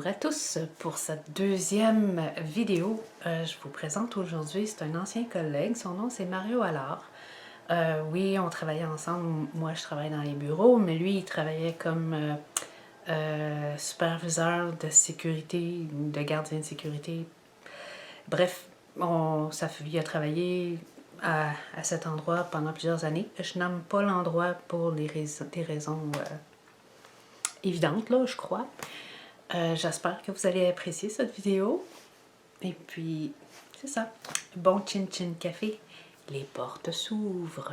Bonjour à tous pour cette deuxième vidéo. Je vous présente aujourd'hui, c'est un ancien collègue, son nom c'est Mario Allard. Oui, on travaillait ensemble, moi je travaille dans les bureaux, mais lui il travaillait comme superviseur de sécurité, de gardien de sécurité. Bref, il a travaillé à cet endroit pendant plusieurs années. Je nomme pas l'endroit pour des raisons évidentes, là, je crois. J'espère que vous allez apprécier cette vidéo. Et puis, c'est ça. Bon Chin Chin Café. Les portes s'ouvrent.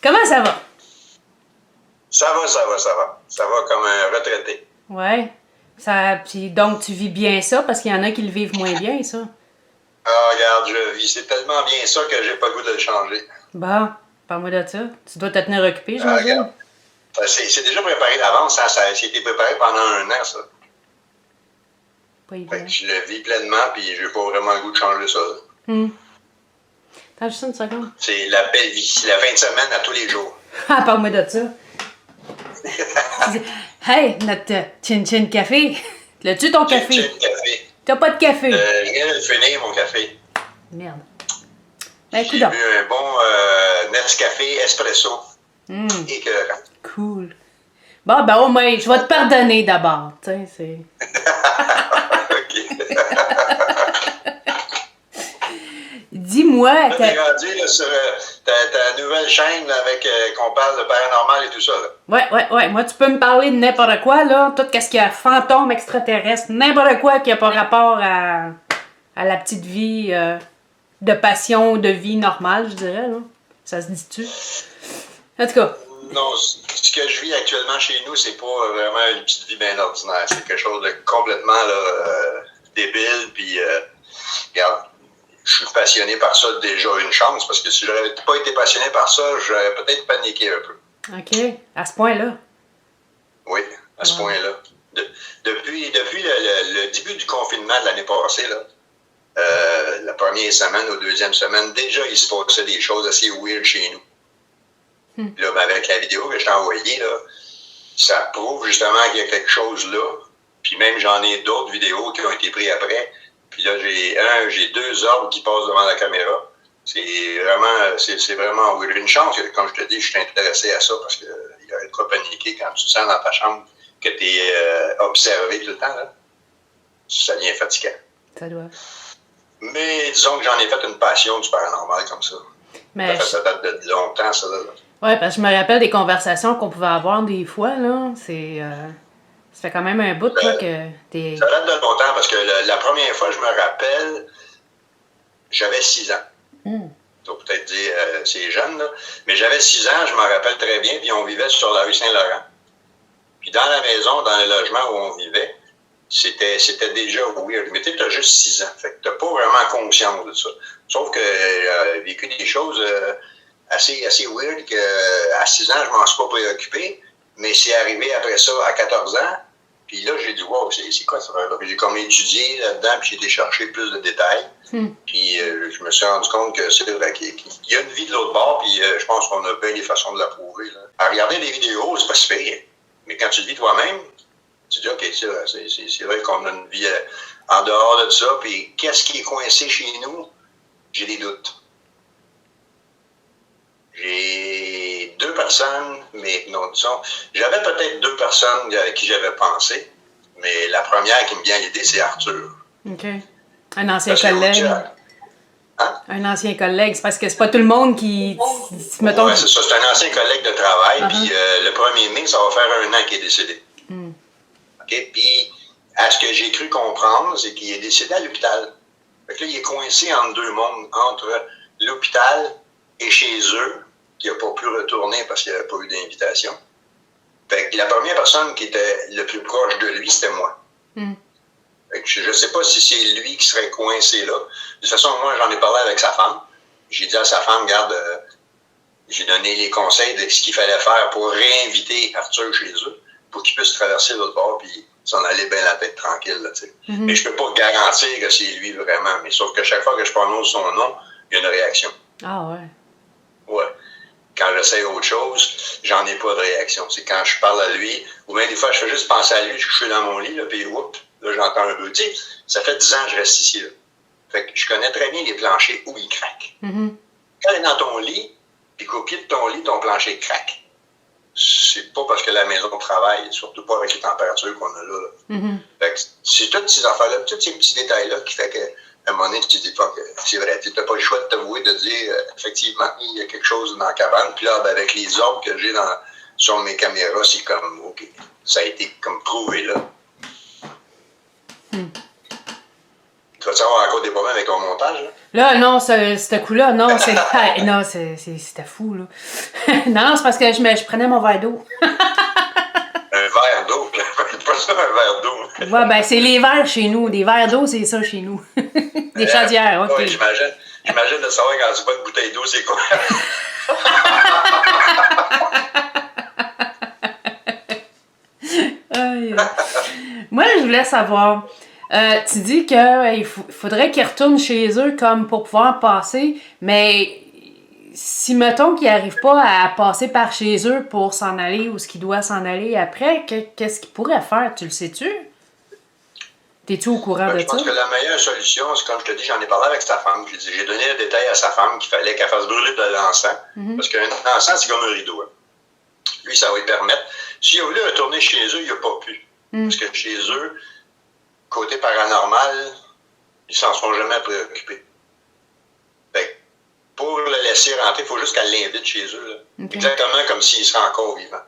Comment ça va? Ça va. Ça va comme un retraité. Ouais. Puis donc, tu vis bien ça, parce qu'il y en a qui le vivent moins bien, ça. Ah, regarde, je vis. C'est tellement bien ça que j'ai pas le goût de le changer. Bon, parle-moi de ça. Tu dois te tenir occupé, Ah, j'imagine? regarde. C'est déjà préparé d'avance. Ça a été préparé pendant un an, ça. Pas Fait évident. que je le vis pleinement, puis j'ai pas vraiment le goût de changer ça. Attends juste une seconde. C'est la belle vie. C'est la fin de semaine à tous les jours. Ah, parle-moi de ça. Hey, notre Chin Chin Café. L'as-tu ton Chin café? Chin Café. T'as pas de café? Je viens de le finir, mon café. Merde. Ben, J'ai coudonc. bu un bon Nescafé espresso. Écœurant. Cool. Bon, ben au moins, je vais te pardonner d'abord. Tu sais, c'est... OK. Dis-moi... Là, t'es rendu là, sur ta nouvelle chaîne là, avec qu'on parle de paranormal et tout ça. Là. Ouais. Moi, tu peux me parler de n'importe quoi, là. Tout ce qu'il y a fantôme extraterrestre, n'importe quoi qui a pas rapport à la petite vie de passion, de vie normale, je dirais, là. Ça se dit-tu? En tout cas... Non, ce que je vis actuellement chez nous, c'est pas vraiment une petite vie bien ordinaire. C'est quelque chose de complètement là, débile. Puis, regarde, je suis passionné par ça déjà une chance, parce que si je n'avais pas été passionné par ça, j'aurais peut-être paniqué un peu. OK. À ce point-là? Oui, à ce point-là. Depuis le début du confinement de l'année passée, là, la première semaine ou deuxième semaine, déjà, il se passait des choses assez weird chez nous. Là, ben, avec la vidéo que je t'ai envoyée, là, ça prouve justement qu'il y a quelque chose là. Puis même, j'en ai d'autres vidéos qui ont été prises après. Puis là, j'ai deux ordres qui passent devant la caméra. C'est vraiment weird. Une chance que, comme je te dis, je suis intéressé à ça parce qu'il arrête pas de paniquer quand tu te sens dans ta chambre que tu es observé tout le temps. Là. Ça devient fatigant. Ça doit. Mais disons que j'en ai fait une passion du paranormal comme ça. Mais Ça date de longtemps, ça. Là. ouais, parce que je me rappelle des conversations qu'on pouvait avoir des fois, là. C'est... ça fait quand même un bout, toi, que t'es... Ça date de longtemps parce que la première fois, je me rappelle, j'avais 6 ans. Tu vas peut-être dire, c'est jeune, là. Mais j'avais 6 ans, je m'en rappelle très bien, puis on vivait sur la rue Saint-Laurent. Puis dans la maison, dans le logement où on vivait, c'était déjà weird. Mais tu as juste 6 ans, fait que tu n'as pas vraiment conscience de ça. Sauf que j'ai vécu des choses assez weird qu'à 6 ans, je m'en suis pas préoccupé. Mais c'est arrivé après ça, à 14 ans. Puis là, j'ai dit, wow, c'est quoi ça? J'ai comme étudié là-dedans, puis j'ai été chercher plus de détails. Puis je me suis rendu compte que c'est vrai qu'il y a une vie de l'autre bord, puis je pense qu'on a bien des façons de la prouver. Là. À regarder des vidéos, c'est pas si pire. Mais quand tu le vis toi-même, tu dis, OK, c'est vrai qu'on a une vie en dehors de ça, puis qu'est-ce qui est coincé chez nous? J'ai des doutes. J'ai 2 personnes, mais non, disons, j'avais peut-être 2 personnes à qui j'avais pensé, mais la première qui me vient à l'idée, c'est Arthur. OK. Un ancien collègue. Hein? Un ancien collègue. C'est parce que c'est pas tout le monde qui... Mettons... Oui, c'est ça. C'est un ancien collègue de travail, puis le 1er mai, ça va faire 1 an qu'il est décédé. OK? Puis, à ce que j'ai cru comprendre, c'est qu'il est décédé à l'hôpital. Fait que là, il est coincé entre deux mondes, entre l'hôpital et chez eux, qui n'a pas pu retourner parce qu'il n'avait pas eu d'invitation. Fait que la première personne qui était le plus proche de lui, c'était moi. Fait que je ne sais pas si c'est lui qui serait coincé là. De toute façon, moi, j'en ai parlé avec sa femme. J'ai dit à sa femme, regarde, j'ai donné les conseils de ce qu'il fallait faire pour réinviter Arthur chez eux, pour qu'il puisse traverser l'autre bord puis s'en aller bien la tête tranquille. Là, Mais je peux pas garantir que c'est lui vraiment. Mais sauf que chaque fois que je prononce son nom, il y a une réaction. Ah ouais. Ouais. Quand j'essaie autre chose, j'en ai pas de réaction. C'est quand je parle à lui, ou bien des fois, je fais juste penser à lui, je suis dans mon lit, là, puis oups, là, j'entends un peu. Tu sais, ça fait 10 ans que je reste ici. Là. Fait que je connais très bien les planchers où ils craquent. Quand tu es dans ton lit, puis qu'au pied de ton lit, ton plancher craque, c'est pas parce que la maison travaille, surtout pas avec les températures qu'on a là. Fait que c'est toutes ces affaires-là, tous ces petits détails-là qui fait que à un moment donné, tu te dis pas que c'est vrai. Tu n'as pas le choix de t'avouer, de dire effectivement, il y a quelque chose dans la cabane. Puis là, ben, avec les ordres que j'ai sur mes caméras, c'est comme, OK, ça a été comme prouvé là. Tu vas avoir encore des problèmes avec ton montage? Là, non, ce coup-là, non, c'est. Non, c'était fou, là. Non, c'est parce que je prenais mon verre d'eau. Un verre d'eau? Pas ça, un verre d'eau. Ouais, ben, c'est les verres chez nous. Des verres d'eau, c'est ça chez nous. Des chaudières, OK. Oui, j'imagine de savoir quand c'est pas une bouteille d'eau, c'est quoi? Moi, je voulais savoir. Tu dis qu'il faudrait qu'ils retournent chez eux comme pour pouvoir passer, mais si, mettons, qu'ils n'arrivent pas à passer par chez eux pour s'en aller ou ce qu'ils doivent s'en aller après, qu'est-ce qu'ils pourraient faire? Tu le sais-tu? T'es-tu au courant de ça? Je pense que la meilleure solution, c'est comme je te dis, j'en ai parlé avec sa femme. J'ai donné le détail à sa femme qu'il fallait qu'elle fasse brûler de l'encens. Parce qu'un encens, c'est comme un rideau. Hein. Lui, ça va lui permettre. S'il a voulu retourner chez eux, il n'a pas pu. Parce que chez eux, côté paranormal, ils s'en sont jamais préoccupés. Fait que pour le laisser rentrer, il faut juste qu'elle l'invite chez eux. Là. Exactement comme s'il serait encore vivant.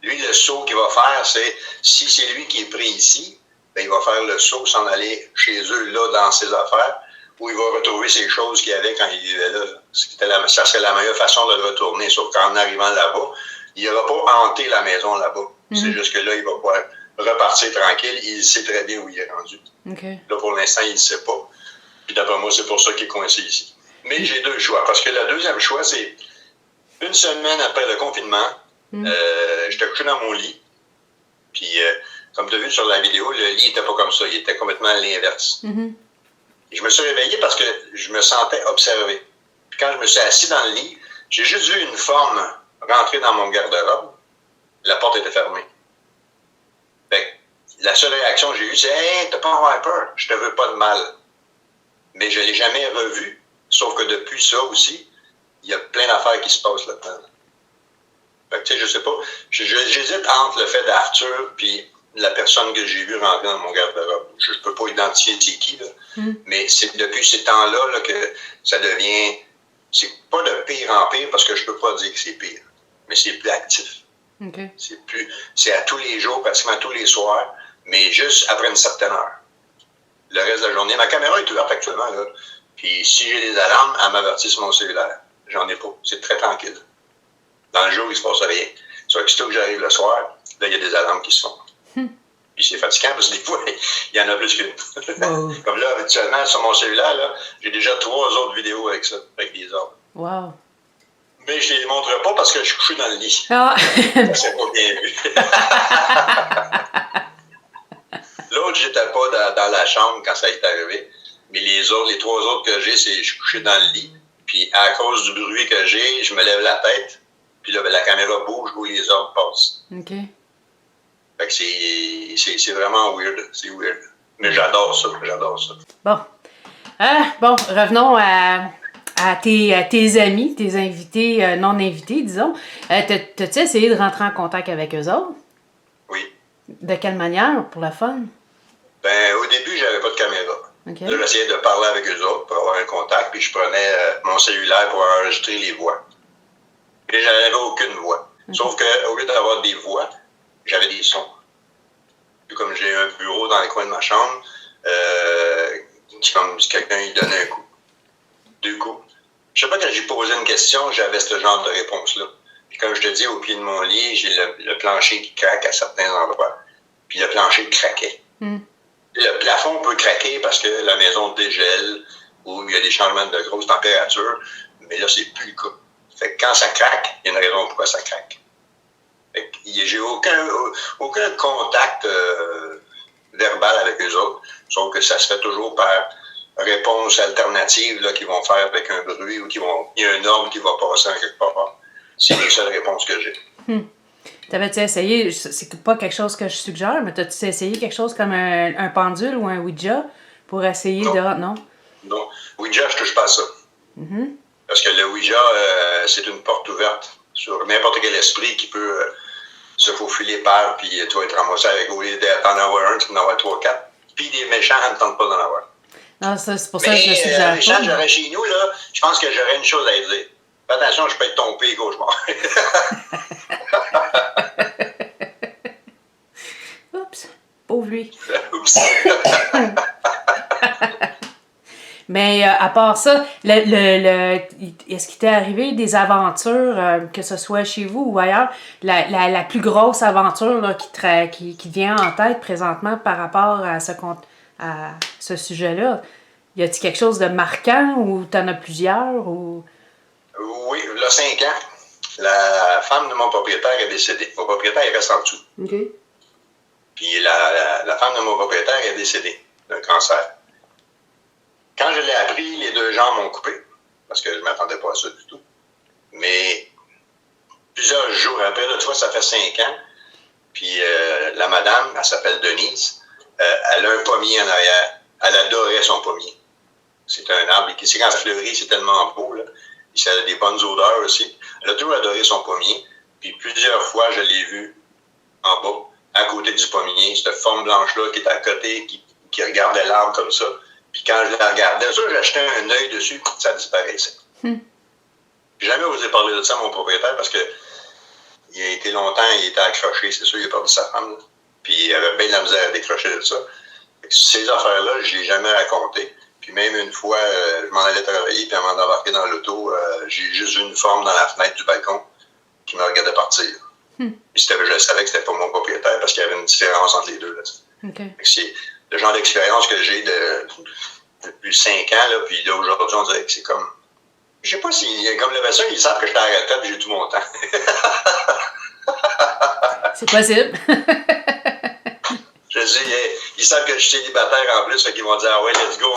Lui, le saut qu'il va faire, c'est, si c'est lui qui est pris ici, ben, il va faire le saut, s'en aller chez eux, là, dans ses affaires, où il va retrouver ces choses qu'il y avait quand il vivait là. Ça serait la meilleure façon de le retourner, sauf qu'en arrivant là-bas, il n'aura pas hanté la maison là-bas. C'est juste que là, il va pouvoir repartir tranquille, il sait très bien où il est rendu. Là, pour l'instant, il ne sait pas. Puis d'après moi, c'est pour ça qu'il est coincé ici. Mais j'ai deux choix, parce que le deuxième choix, c'est une semaine après le confinement, j'étais couché dans mon lit, puis comme tu as vu sur la vidéo, le lit n'était pas comme ça, il était complètement à l'inverse. Et je me suis réveillé parce que je me sentais observé. Puis quand je me suis assis dans le lit, j'ai juste vu une forme rentrer dans mon garde-robe, la porte était fermée. Fait que la seule réaction que j'ai eue, c'est « Hey, t'as pas avoir peur, je te veux pas de mal. » Mais je l'ai jamais revu, sauf que depuis ça aussi, il y a plein d'affaires qui se passent là-dedans. Fait que tu sais, je sais pas, j'hésite entre le fait d'Arthur puis la personne que j'ai vue rentrer dans mon garde-robe. Je peux pas identifier c'est qui, là, mais c'est depuis ces temps-là là, que ça devient, c'est pas de pire en pire parce que je peux pas dire que c'est pire, mais c'est plus actif. C'est à tous les jours, pratiquement tous les soirs, mais juste après une certaine heure. Le reste de la journée, ma caméra est ouverte actuellement, là. Puis si j'ai des alarmes, elle m'avertit sur mon cellulaire. J'en ai pas. C'est très tranquille. Dans le jour, il se passe rien. Soit que que j'arrive le soir, là, il y a des alarmes qui se font. Puis c'est fatigant parce que des fois, il y en a plus qu'une. Comme là, habituellement, sur mon cellulaire, là, j'ai déjà 3 autres vidéos avec ça, avec des ordres. Wow. Mais je ne les montre pas parce que je suis couché dans le lit. Ah. C'est pas bien vu. L'autre, j'étais pas dans la chambre quand ça est arrivé. Mais les 3 autres que j'ai, c'est je suis couché dans le lit. Puis à cause du bruit que j'ai, je me lève la tête. Puis là, la caméra bouge où les ordres passent. Fait que c'est vraiment weird. C'est weird. Mais j'adore ça. Bon. Bon, revenons à tes amis, tes invités non invités, disons. T'as-tu essayé de rentrer en contact avec eux autres? Oui. De quelle manière, pour le fun? Ben, au début, j'avais pas de caméra. Là, j'essayais de parler avec eux autres pour avoir un contact, puis je prenais mon cellulaire pour enregistrer les voix. Et j'avais aucune voix. Sauf qu'au lieu d'avoir des voix, j'avais des sons. Puis comme j'ai un bureau dans le coin de ma chambre, c'est comme si quelqu'un lui donnait un coup. 2 coups. Je sais pas, quand j'ai posé une question, j'avais ce genre de réponse-là. Puis comme je te dis, au pied de mon lit, j'ai le plancher qui craque à certains endroits. Puis le plancher craquait. Le plafond peut craquer parce que la maison dégèle ou il y a des changements de grosse température, mais là, c'est plus le cas. Fait que quand ça craque, il y a une raison pourquoi ça craque. Fait que j'ai aucun contact verbal avec eux autres, sauf que ça se fait toujours par réponse alternative là, qu'ils vont faire avec un bruit ou il y a un ordre qui va passer en quelque part. C'est les seules réponses que j'ai. T'avais-tu essayé, c'est pas quelque chose que je suggère, mais t'as-tu essayé quelque chose comme un pendule ou un Ouija pour essayer de... Non? Non. Ouija, je touche pas à ça. Parce que le Ouija, c'est une porte ouverte sur n'importe quel esprit qui peut se faufiler par, puis tu vas être ramassé avec, au lieu d'en avoir un, tu vas en avoir 3, 4. Puis des méchants ne tentent pas d'en avoir. Non, ça, c'est pour ça que je le suggère. Les gens que j'aurais chez nous, là, je pense que j'aurais une chose à dire. Fais attention, je peux être ton pire cauchemar. Oups, pauvre lui. Oups. Mais à part ça, est-ce qu'il t'est arrivé des aventures, que ce soit chez vous ou ailleurs, la plus grosse aventure là, qui te vient en tête présentement par rapport à ce sujet-là? Y a-t-il quelque chose de marquant ou t'en as plusieurs? Ou... Oui, il y a 5 ans, la femme de mon propriétaire est décédée. Mon propriétaire il reste en dessous. Okay. Puis la femme de mon propriétaire est décédée d'un cancer. Quand je l'ai appris, les 2 jambes m'ont coupé, parce que je ne m'attendais pas à ça du tout. Mais plusieurs jours après, là, tu vois, ça fait 5 ans, puis la madame, elle s'appelle Denise, elle a un pommier en arrière. Elle adorait son pommier. C'est un arbre qui, quand ça fleurit, c'est tellement beau, là. Puis ça a des bonnes odeurs aussi. Elle a toujours adoré son pommier. Puis plusieurs fois, je l'ai vu en bas, à côté du pommier, cette forme blanche-là qui est à côté, qui regardait l'arbre comme ça. Puis quand je la regardais, ça, j'achetais un œil dessus, ça disparaissait. J'ai jamais osé parler de ça à mon propriétaire parce que il a été longtemps, il était accroché, c'est sûr, il a perdu sa femme. Là. Puis il avait bien de la misère à décrocher de ça. Ces affaires-là, je ne l'ai jamais racontées. Puis même une fois, je m'en allais travailler, puis avant d'embarquer dans l'auto, j'ai juste vu une forme dans la fenêtre du balcon qui me regardait partir. Puis je savais que c'était pas mon propriétaire parce qu'il y avait une différence entre les deux. Là, okay. C'est le genre d'expérience que j'ai depuis 5 ans, là, puis là, aujourd'hui, on dirait que c'est comme... Je sais pas si, comme le médecin, ils savent que je suis à la retraite et j'ai tout mon temps. C'est possible. Je dis, ils savent que je suis célibataire en plus, fait qu'ils vont dire, ah ouais, let's go.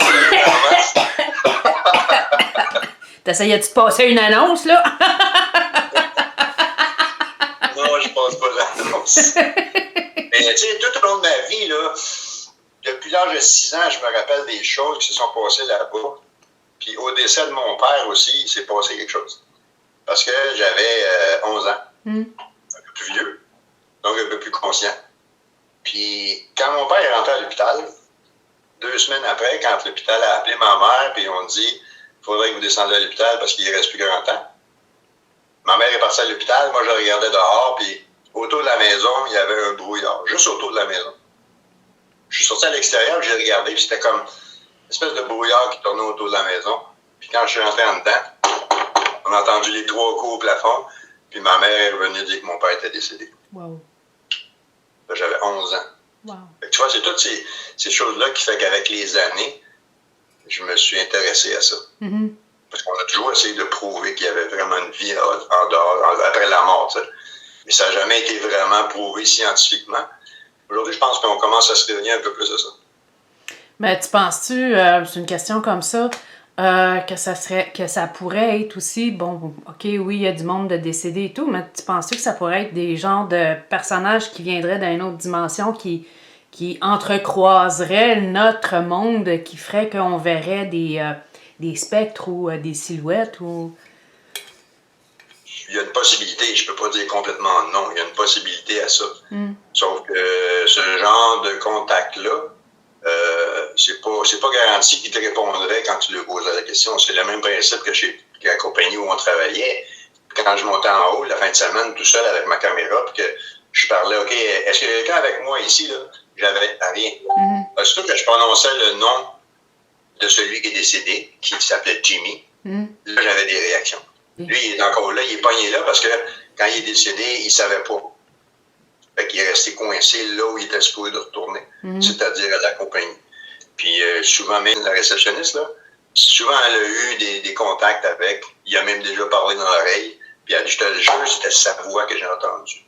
T'essayais-tu de passer une annonce, là? Non, je passe pas l'annonce. Mais tu sais, tout au long de ma vie, là, depuis l'âge de 6 ans, je me rappelle des choses qui se sont passées là-bas. Puis au décès de mon père aussi, il s'est passé quelque chose. Parce que j'avais 11 ans, un peu plus vieux, donc un peu plus conscient. Puis quand mon père est rentré à l'hôpital, 2 semaines après, quand l'hôpital a appelé ma mère, puis on dit il faudrait que vous descendiez à l'hôpital parce qu'il ne reste plus grand temps. Ma mère est partie à l'hôpital, moi je regardais dehors, puis autour de la maison, il y avait un brouillard, juste autour de la maison. Je suis sorti à l'extérieur, j'ai regardé, puis c'était comme une espèce de brouillard qui tournait autour de la maison. Puis quand je suis rentré en dedans, on a entendu les 3 coups au plafond, puis ma mère est revenue dire que mon père était décédé. Wow. J'avais 11 ans. Wow. Fait que, tu vois, c'est toutes ces choses-là qui fait qu'avec les années, je me suis intéressé à ça. Parce qu'on a toujours essayé de prouver qu'il y avait vraiment une vie en dehors, après la mort. T'sais. Mais ça n'a jamais été vraiment prouvé scientifiquement. Aujourd'hui, je pense qu'on commence à se réveiller un peu plus à ça. Mais tu penses-tu, c'est une question comme ça, que ça pourrait être aussi, bon, ok, oui, il y a du monde de décédés et tout, mais tu penses-tu que ça pourrait être des genres de personnages qui viendraient d'une autre dimension, qui entrecroiseraient notre monde, qui ferait qu'on verrait des spectres ou des silhouettes ou... Il y a une possibilité, je peux pas dire complètement non, il y a une possibilité à ça. Sauf que ce genre de contact-là, c'est pas garanti qu'il te répondrait quand tu lui posais la question. C'est le même principe que chez la compagnie où on travaillait. Quand je montais en haut, la fin de semaine, tout seul avec ma caméra, puis que je parlais, OK, est-ce qu'il y a quelqu'un avec moi ici, là? J'avais rien. Surtout que je prononçais le nom de celui qui est décédé, qui s'appelait Jimmy. Là, j'avais des réactions. Lui, il est encore là, il est pogné là parce que quand il est décédé, il ne savait pas. Fait qu'il est resté coincé là où il était supposé de retourner, c'est-à-dire à la compagnie. Puis souvent, même la réceptionniste, là, souvent elle a eu des contacts avec, il a même déjà parlé dans l'oreille, puis elle a dit, je te le jure, c'était sa voix que j'ai entendue.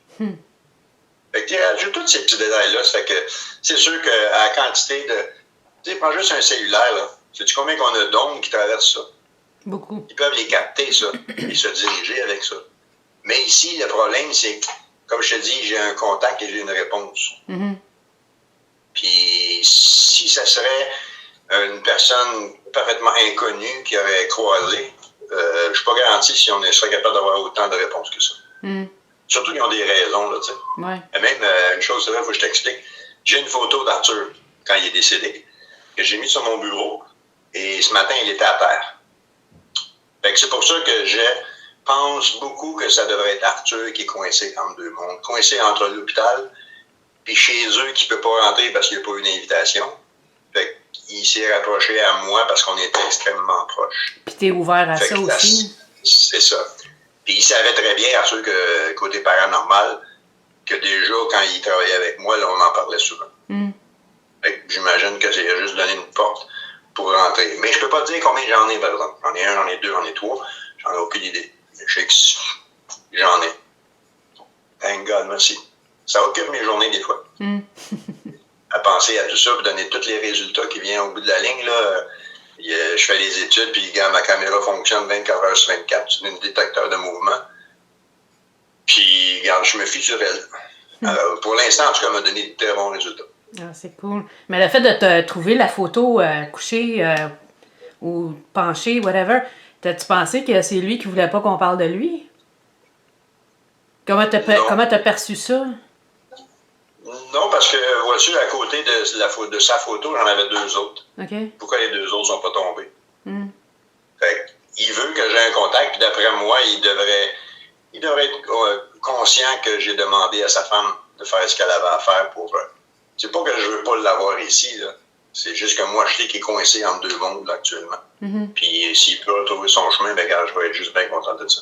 Fait que tu rajoutes tous ces petits détails-là, ça fait que c'est sûr qu'à la quantité de... Tu sais, prends juste un cellulaire, là. Sais-tu combien qu'on a d'ondes qui traversent ça? Beaucoup. Ils peuvent les capter, ça, et se diriger avec ça. Mais ici, le problème, c'est que, comme je te dis, j'ai un contact et j'ai une réponse. Puis, si ça serait une personne parfaitement inconnue qui aurait croisé, je ne suis pas garanti si on serait capable d'avoir autant de réponses que ça. Surtout qu'ils ont des raisons, là, tu sais. Ouais. Et même, une chose, c'est vrai, il faut que je t'explique. J'ai une photo d'Arthur, quand il est décédé, que j'ai mis sur mon bureau, et ce matin, il était à terre. Fait que c'est pour ça que je pense beaucoup que ça devrait être Arthur qui est coincé entre deux mondes. Coincé entre l'hôpital, puis chez eux, qui ne peut pas rentrer parce qu'il n'y a pas eu d'invitation. Fait qu'il s'est rapproché à moi parce qu'on était extrêmement proches. Puis t'es ouvert à ça aussi. C'est ça. Puis il savait très bien, Arthur, que côté paranormal, que déjà, quand il travaillait avec moi, là, on en parlait souvent. Fait que j'imagine que c'est juste donné une porte pour rentrer. Mais je peux pas te dire combien j'en ai, par exemple. J'en ai un, j'en ai deux, j'en ai trois. J'en ai aucune idée. Je sais que j'en ai. Thank God, merci. Ça occupe mes journées des fois. À penser à tout ça, puis donner tous les résultats qui viennent au bout de la ligne, là. Je fais les études, puis regarde, ma caméra fonctionne 24 heures sur 24. C'est un détecteur de mouvement. Puis, regarde, je me fie sur elle. Alors, pour l'instant, en tout cas, elle m'a donné de très bons résultats. Ah, c'est cool. Mais le fait de te trouver la photo couchée ou penchée, whatever, t'as-tu pensé que c'est lui qui voulait pas qu'on parle de lui? Comment t'as perçu ça? Non, parce que, vois-tu, à côté de sa photo, j'en avais deux autres. Okay. Pourquoi les deux autres sont pas tombés? Fait il veut que j'ai un contact, puis d'après moi, il devrait être conscient que j'ai demandé à sa femme de faire ce qu'elle avait à faire pour... c'est pas que je veux pas l'avoir ici, là. C'est juste que moi, je sais qu'il est coincé entre deux mondes, là, actuellement. Puis s'il peut retrouver son chemin, ben, je vais être juste bien content de ça.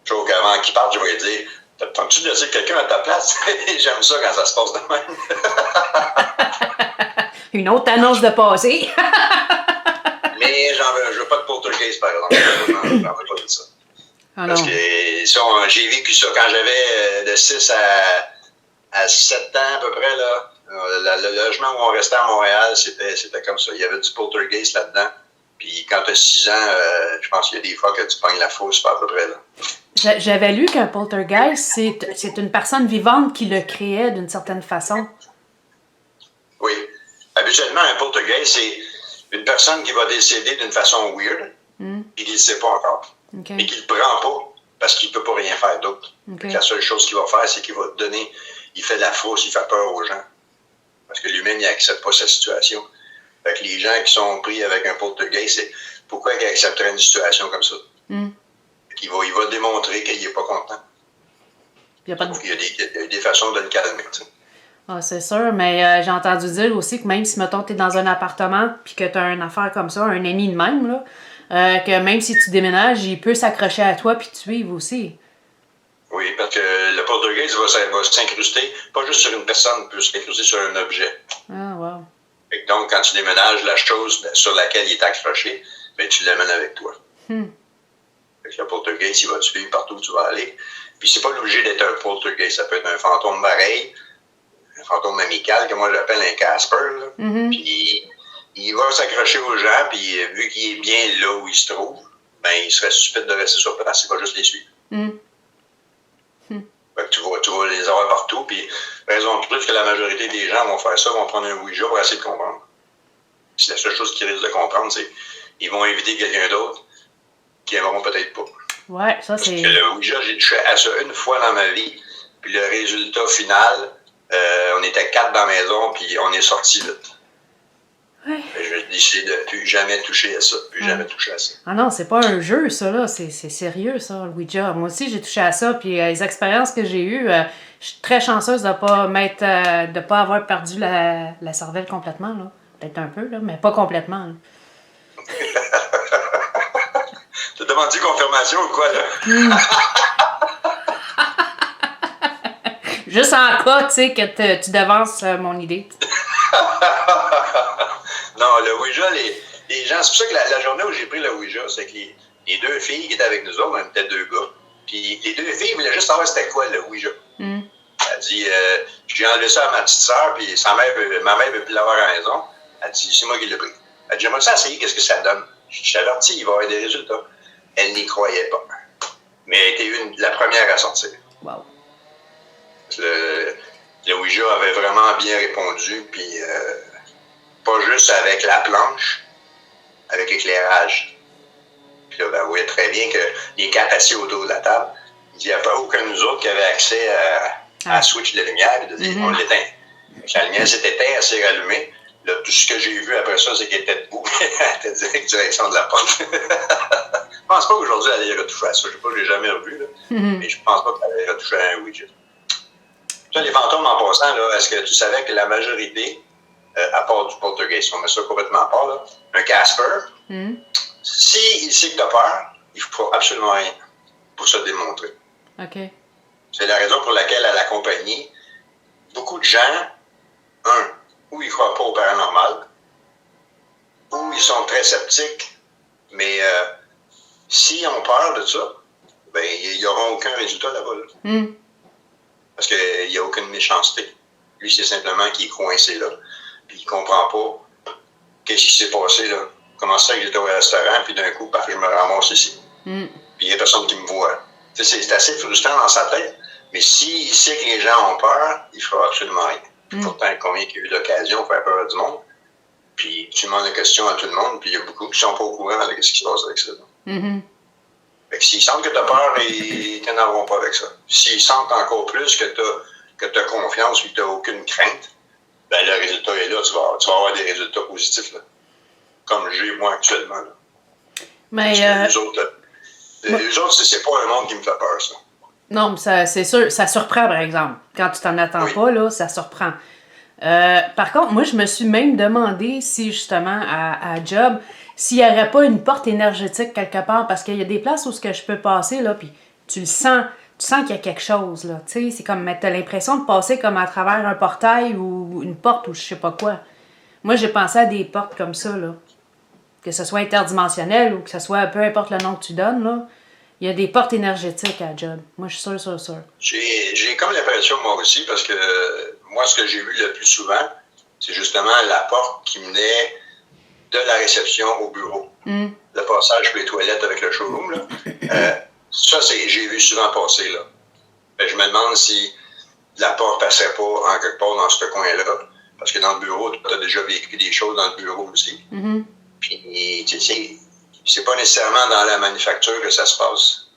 Sauf qu'avant qu'il parte, je vais lui dire, t'as-tu de dire quelqu'un à ta place? J'aime ça quand ça se passe de même. Une autre annonce de passé. Mais je veux pas de poltergeist, par exemple. J'en veux pas de ça. Ah, parce que ça, j'ai vécu ça quand j'avais de 6 à 7 ans à peu près, là. Le logement où on restait à Montréal, c'était comme ça. Il y avait du poltergeist là-dedans. Puis quand tu as 6 ans, je pense qu'il y a des fois que tu pognes la fausse, pas à peu près là. J'avais lu qu'un poltergeist, c'est une personne vivante qui le créait d'une certaine façon. Oui. Habituellement, un poltergeist, c'est une personne qui va décéder d'une façon weird, puis qu'il ne sait pas encore. Okay. Mais qu'il ne le prend pas parce qu'il ne peut pas rien faire d'autre. Okay. La seule chose qu'il va faire, c'est qu'il va donner, il fait de la fausse, il fait peur aux gens. Parce que lui-même, il n'accepte pas sa situation. Fait que les gens qui sont pris avec un poltergeist, c'est pourquoi il accepterait une situation comme ça? Il va démontrer qu'il n'est pas content. Il y a des façons de le calmer. Ah, c'est sûr, mais j'ai entendu dire aussi que même si, mettons, tu es dans un appartement puis que tu as une affaire comme ça, un ennemi de même, là, que même si tu déménages, il peut s'accrocher à toi puis te suivre aussi. Oui, parce que le poltergeist va s'incruster, pas juste sur une personne, il peut s'incruster sur un objet. Ah, wow. Et donc, quand tu déménages, la chose sur laquelle il est accroché, ben, tu l'amènes avec toi. Fait que le poltergeist, il va te suivre partout où tu vas aller. Puis c'est pas obligé d'être un poltergeist, ça peut être un fantôme pareil, un fantôme amical, que moi j'appelle un Casper. Puis il va s'accrocher aux gens, puis vu qu'il est bien là où il se trouve, ben il serait stupide de rester sur place, il va juste les suivre. Fait que tu vas les avoir partout, puis raison de plus que la majorité des gens vont faire ça, vont prendre un Ouija pour essayer de comprendre. Puis la seule chose qu'ils risquent de comprendre, c'est qu'ils vont inviter quelqu'un d'autre qui n'aimeront peut-être pas. Ouais, ça c'est... Parce que le Ouija, j'ai touché à ça une fois dans ma vie, puis le résultat final, on était 4 dans la maison, puis on est sortis vite. Ouais. décidé de plus jamais toucher à ça. Plus jamais toucher à ça. Ah non, c'est pas un jeu, ça, là. C'est sérieux, ça, le Ouija. Moi aussi, j'ai touché à ça. Puis les expériences que j'ai eues, je suis très chanceuse de pas avoir perdu la cervelle complètement, là. Peut-être un peu, là, mais pas complètement. T'as demandé confirmation ou quoi, là? Juste en cas, tu sais, que tu devances mon idée. Non, le Ouija, les gens... C'est pour ça que la journée où j'ai pris le Ouija, c'est que les deux filles qui étaient avec nous autres, on était deux gars, puis les deux filles voulaient juste savoir c'était quoi le Ouija. Elle dit, j'ai enlevé ça à ma petite sœur, puis ma mère veut plus l'avoir à la maison. Elle dit, c'est moi qui l'ai pris. Elle dit, j'aimerais ça essayer, qu'est-ce que ça donne? Je suis averti, il va y avoir des résultats. Elle n'y croyait pas. Mais elle était la première à sortir. Wow. Le Ouija avait vraiment bien répondu, puis pas juste avec la planche, avec l'éclairage. Puis là, ben, vous voyez très bien que les quatre assis autour de la table, il n'y a pas aucun de nous autres qui avait accès à la switch de lumière, puis on l'éteint. Quand la lumière s'est éteinte, elle s'est rallumée. Là, tout ce que j'ai vu après ça, c'est qu'elle était debout. Elle était direction de la porte. Je pense pas qu'aujourd'hui, elle allait retoucher à ça. Je sais pas, je l'ai jamais revu, là. Mais je pense pas qu'elle allait retoucher à un Ouija. Ça, les fantômes, en passant, là, est-ce que tu savais que la majorité, à part du poltergeist, on met ça complètement à part, là, un Casper, s'il sait que tu as peur, il ne faut absolument rien pour se démontrer. OK. C'est la raison pour laquelle, à la compagnie, beaucoup de gens, ou ils ne croient pas au paranormal, ou ils sont très sceptiques, mais s'ils ont peur de ça, ben, ils n'auront aucun résultat là-bas. Là. Parce qu'il n'y a aucune méchanceté. Lui, c'est simplement qu'il est coincé là, puis il ne comprend pas qu'est-ce qui s'est passé là. Comment ça que j'étais au restaurant, puis d'un coup, je me ramasse ici. Puis il n'y a personne qui me voit. C'est assez frustrant dans sa tête, mais s'il sait que les gens ont peur, il ne fera absolument rien. Pourtant, combien il y a eu d'occasions de faire peur à du monde, puis tu demandes la question à tout le monde, puis il y a beaucoup qui ne sont pas au courant de ce qui se passe avec ça. Fait que s'ils sentent que tu as peur, ils ne t'en auront pas avec ça. S'ils sentent encore plus que tu as confiance et que tu n'as aucune crainte, ben le résultat est là, tu vas avoir des résultats positifs, là. Comme j'ai moi actuellement. Là. Mais les autres, c'est pas un monde qui me fait peur, ça. Non, mais c'est sûr, ça surprend, par exemple. Quand tu t'en attends pas, là, ça surprend. Par contre, moi, je me suis même demandé si, justement, à Job, s'il n'y aurait pas une porte énergétique quelque part, parce qu'il y a des places où ce que je peux passer, là, puis tu le sens, tu sens qu'il y a quelque chose, là, tu sais, c'est comme, t'as l'impression de passer comme à travers un portail ou une porte ou je sais pas quoi. Moi, j'ai pensé à des portes comme ça, là, que ce soit interdimensionnel ou que ce soit, peu importe le nom que tu donnes, là, il y a des portes énergétiques à Job. Moi, je suis sûre. J'ai comme l'impression, moi aussi, parce que moi, ce que j'ai vu le plus souvent, c'est justement la porte qui menait de la réception au bureau. Le passage pour les toilettes avec le showroom, là. Ça, j'ai vu souvent passer, là. Je me demande si la porte passerait pas en quelque part dans ce coin-là. Parce que dans le bureau, tu as déjà vécu des choses dans le bureau aussi. Puis, tu sais, c'est pas nécessairement dans la manufacture que ça se passe.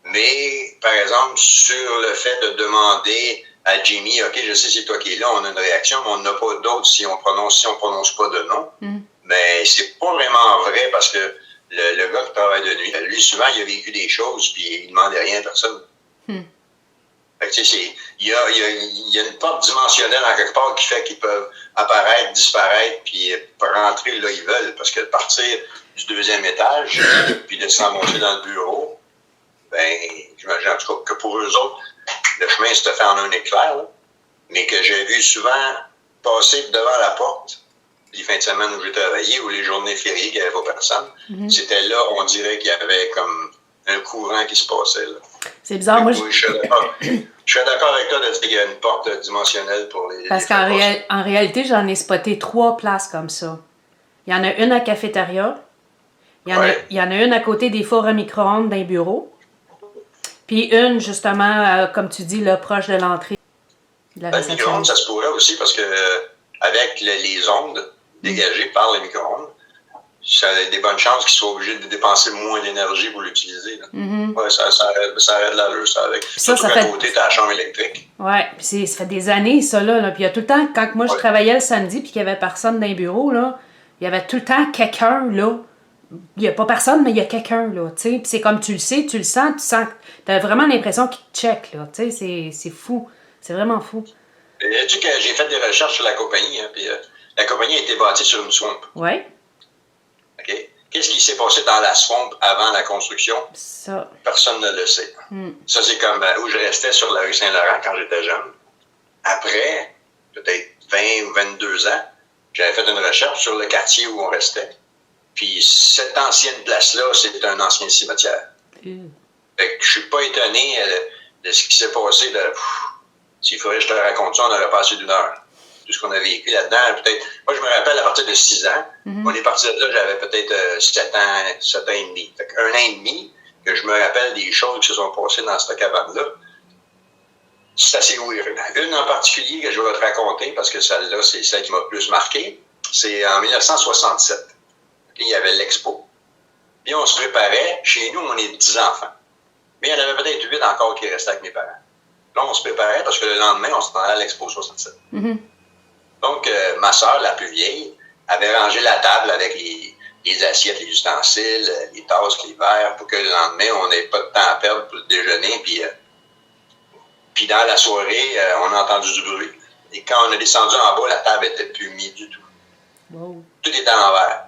Mais, par exemple, sur le fait de demander à Jimmy, OK, je sais c'est toi qui es là, on a une réaction, mais on n'a pas d'autre si on prononce pas de nom. Mais c'est pas vraiment vrai parce que le gars qui travaille de nuit, lui, souvent, il a vécu des choses puis il ne demandait rien à personne. Fait que, tu sais, il y a une porte dimensionnelle en quelque part qui fait qu'ils peuvent apparaître, disparaître, puis rentrer là ils veulent. Parce que partir du deuxième étage, puis de s'en monter dans le bureau, ben, j'imagine en tout cas que pour eux autres, le chemin se fait en un éclair, là, mais que j'ai vu souvent passer devant la porte, les fins de semaine où j'ai travaillé, ou les journées fériées qu'il n'y avait pas personne, c'était là, on dirait qu'il y avait comme un courant qui se passait, là. C'est bizarre, moi, je suis d'accord avec toi de dire qu'il y a une porte dimensionnelle pour les... Parce qu'en réalité, j'en ai spoté 3 places comme ça. Il y en a une à cafétéria, il y en a une à côté des fours à micro-ondes d'un bureau, puis une, justement, comme tu dis, là, proche de l'entrée de la réception. Le micro-ondes, ça se pourrait aussi parce que avec les ondes dégagées par les micro-ondes, ça a des bonnes chances qu'ils soient obligés de dépenser moins d'énergie pour l'utiliser. Ouais, ça arrête l'allure, ça, avec. Surtout qu'à côté, t'as la chambre électrique. Ouais, puis ça fait des années, ça, là. Puis il y a tout le temps, quand moi je travaillais le samedi puis qu'il y avait personne dans les bureaux, là, il y avait tout le temps quelqu'un, là. Il n'y a pas personne, mais il y a quelqu'un, là, tu sais. Puis c'est comme tu le sais, tu le sens, tu as vraiment l'impression qu'il te check, là. Tu sais, c'est fou. C'est vraiment fou. Tu sais que j'ai fait des recherches sur la compagnie, hein, puis la compagnie a été bâtie sur une swamp. Oui. OK? Qu'est-ce qui s'est passé dans la swamp avant la construction? Ça. Personne ne le sait. Ça, c'est comme où je restais sur la rue Saint-Laurent quand j'étais jeune. Après, peut-être 20 ou 22 ans, j'avais fait une recherche sur le quartier où on restait. Puis cette ancienne place-là, c'est un ancien cimetière. Fait que je suis pas étonné de ce qui s'est passé. S'il faudrait que je te raconte ça, on aurait passé d'une heure. Tout ce qu'on a vécu là-dedans, peut-être. Moi, je me rappelle à partir de 6 ans. On est parti de là, j'avais peut-être 7 ans et demi. Fait qu'un an et demi, que je me rappelle des choses qui se sont passées dans cette cabane-là. C'est assez weird. Une en particulier que je vais te raconter, parce que celle-là, c'est celle qui m'a le plus marqué. C'est en 1967. Il y avait l'expo. Puis on se préparait. Chez nous, on est 10 enfants. Mais il y en avait peut-être 8 encore qui restaient avec mes parents. Là, on se préparait parce que le lendemain, on se rendait à l'expo 67. Donc, ma soeur, la plus vieille, avait rangé la table avec les assiettes, les ustensiles, les tasses, les verres, pour que le lendemain, on n'ait pas de temps à perdre pour le déjeuner. Puis dans la soirée, on a entendu du bruit. Et quand on est descendu en bas, la table n'était plus mise du tout. Wow. Tout était à l'envers.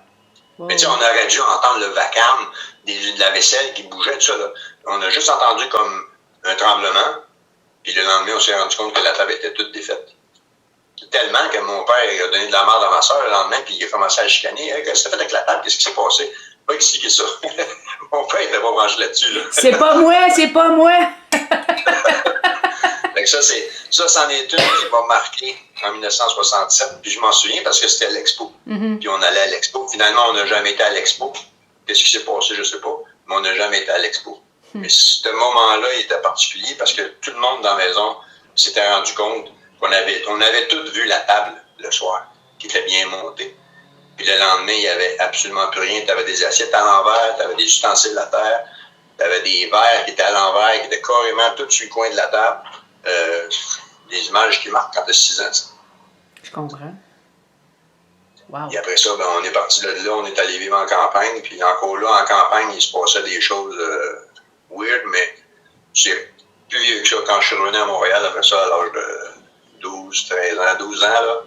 Wow. Mais tu sais, on aurait dû entendre le vacarme de la vaisselle qui bougeait, tout ça. Là. On a juste entendu comme un tremblement. Puis le lendemain, on s'est rendu compte que la table était toute défaite. Tellement que mon père a donné de la merde à ma soeur le lendemain, puis il a commencé à chicaner. Hey, qu'est-ce que t'as fait avec la table? Qu'est-ce qui s'est passé? Pas expliquer ça. Mon père n'était pas branché là-dessus. Là. C'est pas moi, c'est pas moi! Fait que ça, c'en est une qui m'a marqué en 1967. Puis je m'en souviens parce que c'était à l'expo. Puis on allait à l'expo. Finalement, on n'a jamais été à l'expo. Qu'est-ce qui s'est passé? Je sais pas. Mais on n'a jamais été à l'expo. Mais ce moment-là, il était particulier parce que tout le monde dans la maison s'était rendu compte qu'on avait tous vu la table le soir, qui était bien montée. Puis le lendemain, il n'y avait absolument plus rien. Tu avais des assiettes à l'envers, tu avais des ustensiles à terre, tu avais des verres qui étaient à l'envers, qui étaient carrément tous sur le coin de la table. Des images qui marquent quand tu as 6 ans. Ça. Je comprends. Wow. Et après ça, ben, on est parti de là, on est allé vivre en campagne. Puis encore là, en campagne, il se passait des choses weird, mais c'est plus vieux que ça. Quand je suis revenu à Montréal, après ça, à l'âge de 12, 13 ans, 12 ans,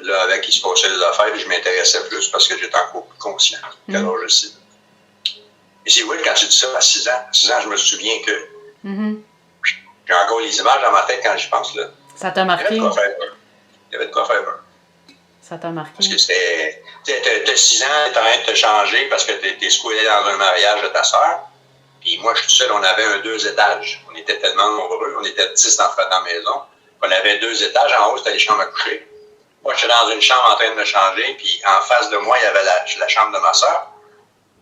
là, avec il se passait des affaires, je m'intéressais plus parce que j'étais encore plus conscient qu'à l'âge de 6 ans. Et c'est weird quand tu dis ça à 6 ans. À 6 ans, je me souviens que j'ai encore les images dans ma tête quand j'y pense. Là. Ça t'a marqué? Il y avait de quoi faire peur. Ça t'a marqué? Parce que c'était... T'as 6 ans, t'es en train de te changer parce que t'es spoilé dans un mariage de ta sœur. Puis moi, je suis tout seul, on avait un 2 étages. On était tellement nombreux, on était 10 enfants dans la maison. On avait 2 étages, en haut, c'était les chambres à coucher. Moi, j'étais dans une chambre en train de me changer, puis en face de moi, il y avait la chambre de ma sœur.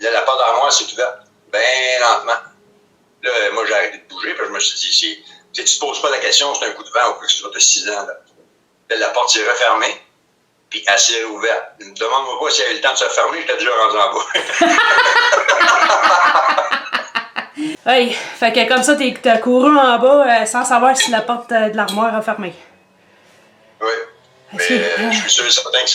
Là, la porte d'armoire s'est ouverte, bien lentement. Là, moi, j'ai arrêté de bouger, puis je me suis dit, tu te poses pas la question, c'est un coup de vent ou quoi que ce soit, tu as 6 ans. Là, la porte s'est refermée, puis elle s'est réouverte. Ne me demande-moi pas s'il y avait le temps de se refermer, j'étais déjà rendu en bas. Hey, fait que comme ça, t'as couru en bas sans savoir si la porte de l'armoire a fermé. Oui. Mais je suis sûr et certain que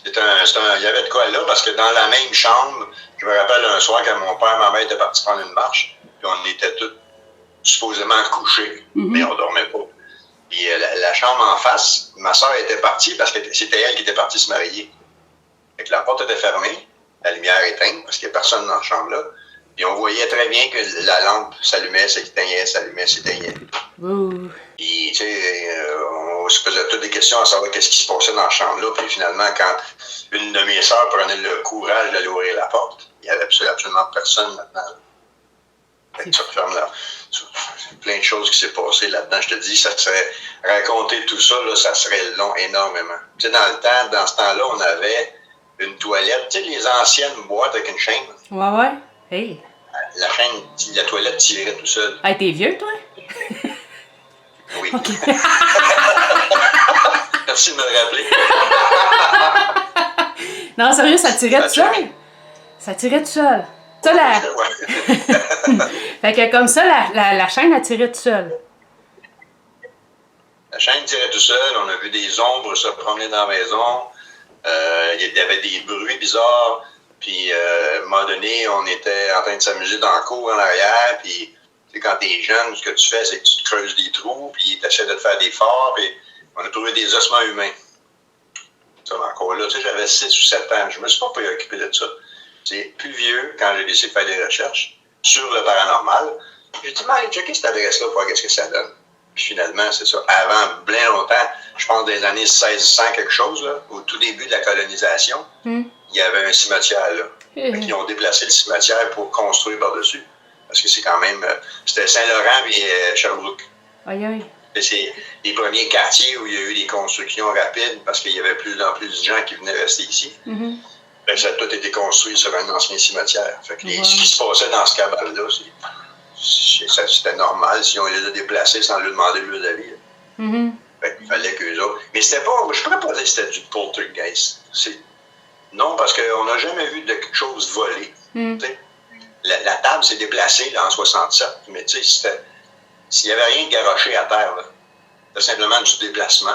il y avait de quoi là, parce que dans la même chambre, je me rappelle un soir quand mon père et ma mère étaient partis prendre une marche, puis on était tous supposément couchés, mais on dormait pas. Puis la chambre en face, ma soeur était partie parce que c'était elle qui était partie se marier. Fait que la porte était fermée, la lumière éteinte, parce qu'il n'y a personne dans la chambre-là. Puis on voyait très bien que la lampe s'allumait, s'éteignait, s'allumait, s'éteignait. Puis, tu sais, on se posait toutes des questions à savoir qu'est-ce qui se passait dans la chambre-là. Puis finalement, quand une de mes sœurs prenait le courage d'aller ouvrir la porte, il n'y avait absolument personne là-dedans. Fait que tu refermes là. Plein de choses qui s'est passé là-dedans. Je te dis, ça serait raconter tout ça, là, ça serait long énormément. Tu sais, dans ce temps-là, on avait une toilette, tu sais, les anciennes boîtes avec une chaîne. Ouais. Hey. La chaîne, la toilette tirait tout seul. Hey, t'es vieux, toi? Oui. Okay. Merci de me le rappeler. Non, sérieux, ça tirait tout seul? Ça tirait tout seul. Ça, fait que comme ça, la chaîne a tiré tout seul. La chaîne tirait tout seul. On a vu des ombres se promener dans la maison. Il y avait des bruits bizarres. Puis, à un moment donné, on était en train de s'amuser dans le cours en arrière. Puis, tu sais, quand t'es jeune, ce que tu fais, c'est que tu te creuses des trous. Puis, tu essaies de te faire des forts. Puis, on a trouvé des ossements humains. Ça, encore là, tu sais, j'avais 6 ou 7 ans. Je me suis pas préoccupé de ça. C'est plus vieux, quand j'ai décidé de faire des recherches sur le paranormal, j'ai dit, mais checker cette adresse-là pour voir qu'est-ce que ça donne. Puis finalement, c'est ça. Avant, bien longtemps, je pense des années 1600 quelque chose, là, au tout début de la colonisation, il y avait un cimetière là. Ils ont déplacé le cimetière pour construire par-dessus. Parce que c'est quand même... c'était Saint-Laurent et Sherbrooke. Aïe, aïe. Et c'est les premiers quartiers où il y a eu des constructions rapides parce qu'il y avait plus en plus de gens qui venaient rester ici. Ben, ça a tout été construit sur un ancien cimetière. Fait que ce qui se passait dans ce cabane-là, c'était normal si on les a déplacés sans leur demander leur avis. Fait qu'il fallait qu'eux autres... Mais c'était pas... Je pourrais pas dire que c'était du poltergeist. Non, parce qu'on n'a jamais vu de quelque chose voler. La table s'est déplacée là, en 67, mais tu sais, s'il n'y avait rien de garoché à terre, c'était simplement du déplacement.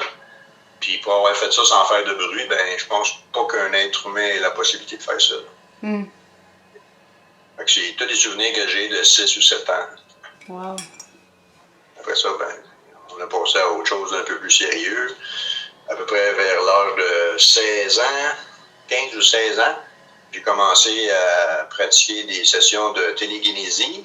Puis pour avoir fait ça sans faire de bruit, ben je pense pas qu'un être humain ait la possibilité de faire ça. Fait que c'est tous les souvenirs que j'ai de 6 ou 7 ans. Wow. Après ça, ben, on a passé à autre chose d'un peu plus sérieux. À peu près vers l'âge de 16 ans, 15 ou 16 ans, j'ai commencé à pratiquer des sessions de télékinésie.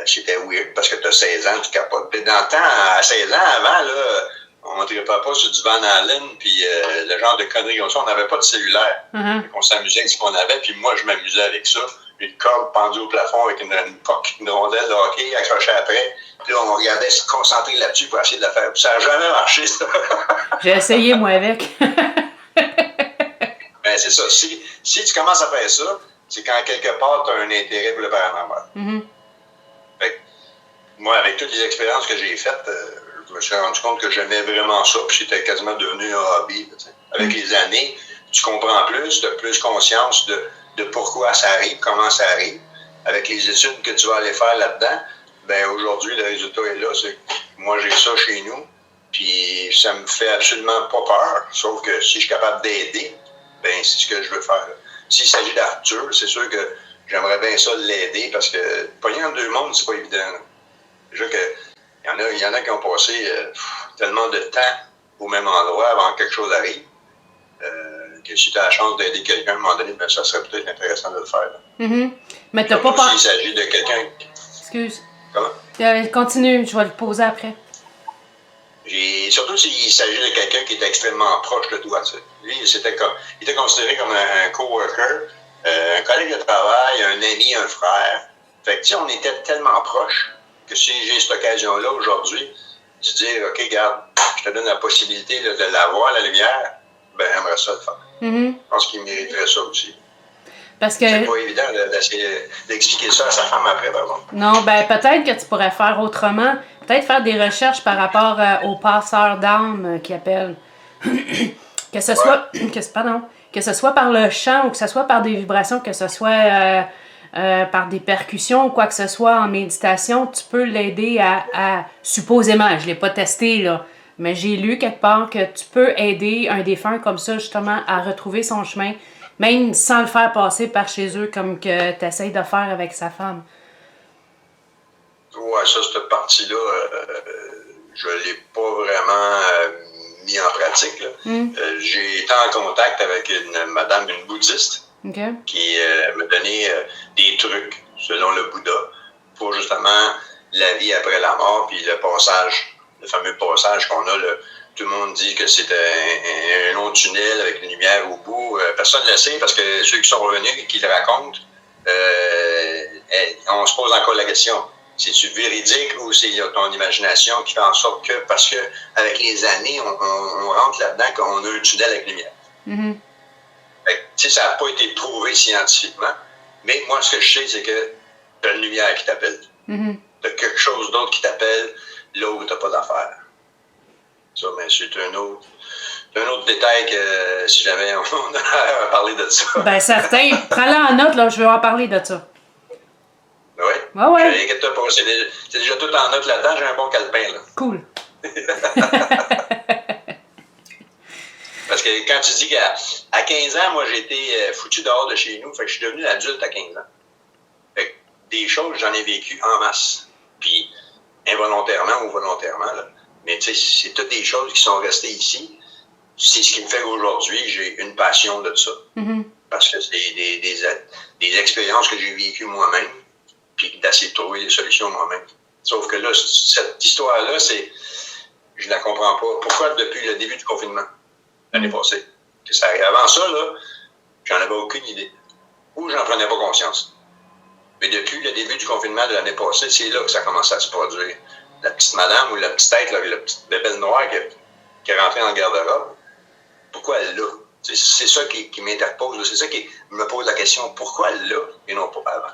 C'était weird parce que tu as 16 ans, tu capotes. Puis dans le temps, à 16 ans, avant, là, on ne tripait pas sur du Van Allen, puis le genre de conneries comme ça, on n'avait pas de cellulaire. On s'amusait avec ce qu'on avait, puis moi, je m'amusais avec ça. Une corde pendue au plafond avec une rondelle de hockey accrochée après. Puis là, on regardait se concentrer là-dessus pour essayer de la faire. Puis ça n'a jamais marché, ça. J'ai essayé, moi, avec. Ben, c'est ça. Si tu commences à faire ça, c'est quand quelque part, tu as un intérêt pour le paranormal. Fait que, moi, avec toutes les expériences que j'ai faites, je me suis rendu compte que j'aimais vraiment ça, puis c'était quasiment devenu un hobby. Avec les années, tu comprends plus, tu as plus conscience de pourquoi ça arrive, comment ça arrive. Avec les études que tu vas aller faire là-dedans, ben aujourd'hui, le résultat est là. Moi, j'ai ça chez nous, puis ça me fait absolument pas peur, sauf que si je suis capable d'aider, ben c'est ce que je veux faire. S'il s'agit d'Arthur, c'est sûr que j'aimerais bien ça l'aider, parce que pogner en deux mondes, c'est pas évident. Là. Déjà que il y en a qui ont passé tellement de temps au même endroit avant que quelque chose arrive, que si tu as la chance d'aider quelqu'un à un moment donné, ben, ça serait peut-être intéressant de le faire. Mais t'as pas S'il s'agit de quelqu'un... Excuse. Comment? Continue, je vais le poser après. Surtout s'il s'agit de quelqu'un qui est extrêmement proche de toi. Tu sais. Lui, il était considéré comme un coworker, un collègue de travail, un ami, un frère. Fait que, tu sais, on était tellement proches que si j'ai cette occasion-là aujourd'hui, de dire, OK, regarde, je te donne la possibilité là, de l'avoir, la lumière, ben, j'aimerais ça le faire. Je pense qu'il mériterait ça aussi. Parce que... C'est pas évident d'essayer d'expliquer ça à sa femme après, par exemple. Non, ben peut-être que tu pourrais faire autrement. Peut-être faire des recherches par rapport aux passeurs d'âme qui appellent. Que ce soit... que ce soit par le chant ou que ce soit par des vibrations, que ce soit par des percussions ou quoi que ce soit en méditation, tu peux l'aider à supposément, je l'ai pas testé là, mais j'ai lu quelque part que tu peux aider un défunt comme ça justement à retrouver son chemin, même sans le faire passer par chez eux comme que tu essaies de faire avec sa femme. Ouais, ça, cette partie-là, je ne l'ai pas vraiment mis en pratique. J'ai été en contact avec une bouddhiste qui m'a donné des trucs selon le Bouddha pour justement la vie après la mort, puis le fameux passage qu'on a, tout le monde dit que c'est un long tunnel avec une lumière au bout. Personne ne le sait parce que ceux qui sont revenus et qui le racontent, on se pose encore la question. C'est-tu véridique ou c'est ton imagination qui fait en sorte que, parce que avec les années, on rentre là-dedans qu'on a un tunnel avec lumière. Fait que, ça n'a pas été prouvé scientifiquement, mais moi, ce que je sais, c'est que tu as une lumière qui t'appelle. Tu as quelque chose d'autre qui t'appelle là où tu n'as pas d'affaires. Ça, mais c'est un autre détail que si jamais on a parlé de ça. Ben certain. Prends-la en note, là, je veux en parler de ça. Oui. Ouais. Inquiète-toi pas, c'est déjà tout en note là-dedans, j'ai un bon calepin, là. Cool. Parce que quand tu dis qu'à 15 ans, moi, j'ai été foutu dehors de chez nous, fait que je suis devenu adulte à 15 ans. Fait que des choses, j'en ai vécu en masse. Puis, involontairement ou volontairement, là. Mais tu sais, c'est toutes des choses qui sont restées ici. C'est ce qui me fait qu'aujourd'hui, j'ai une passion de ça. Mm-hmm. Parce que c'est des expériences que j'ai vécues moi-même, puis d'essayer de trouver des solutions moi-même. Sauf que là, cette histoire-là, je la comprends pas. Pourquoi depuis le début du confinement, l'année passée, que ça arrive? Avant ça, là, j'en avais aucune idée. Ou j'en prenais pas conscience. Mais depuis le début du confinement de l'année passée, c'est là que ça commence à se produire. La petite madame ou la petite tête, là, la petite bébelle noire qui est rentrée dans le garde-robe, pourquoi elle là? C'est ça qui m'interpose. C'est ça qui me pose la question. Pourquoi là et non pas avant?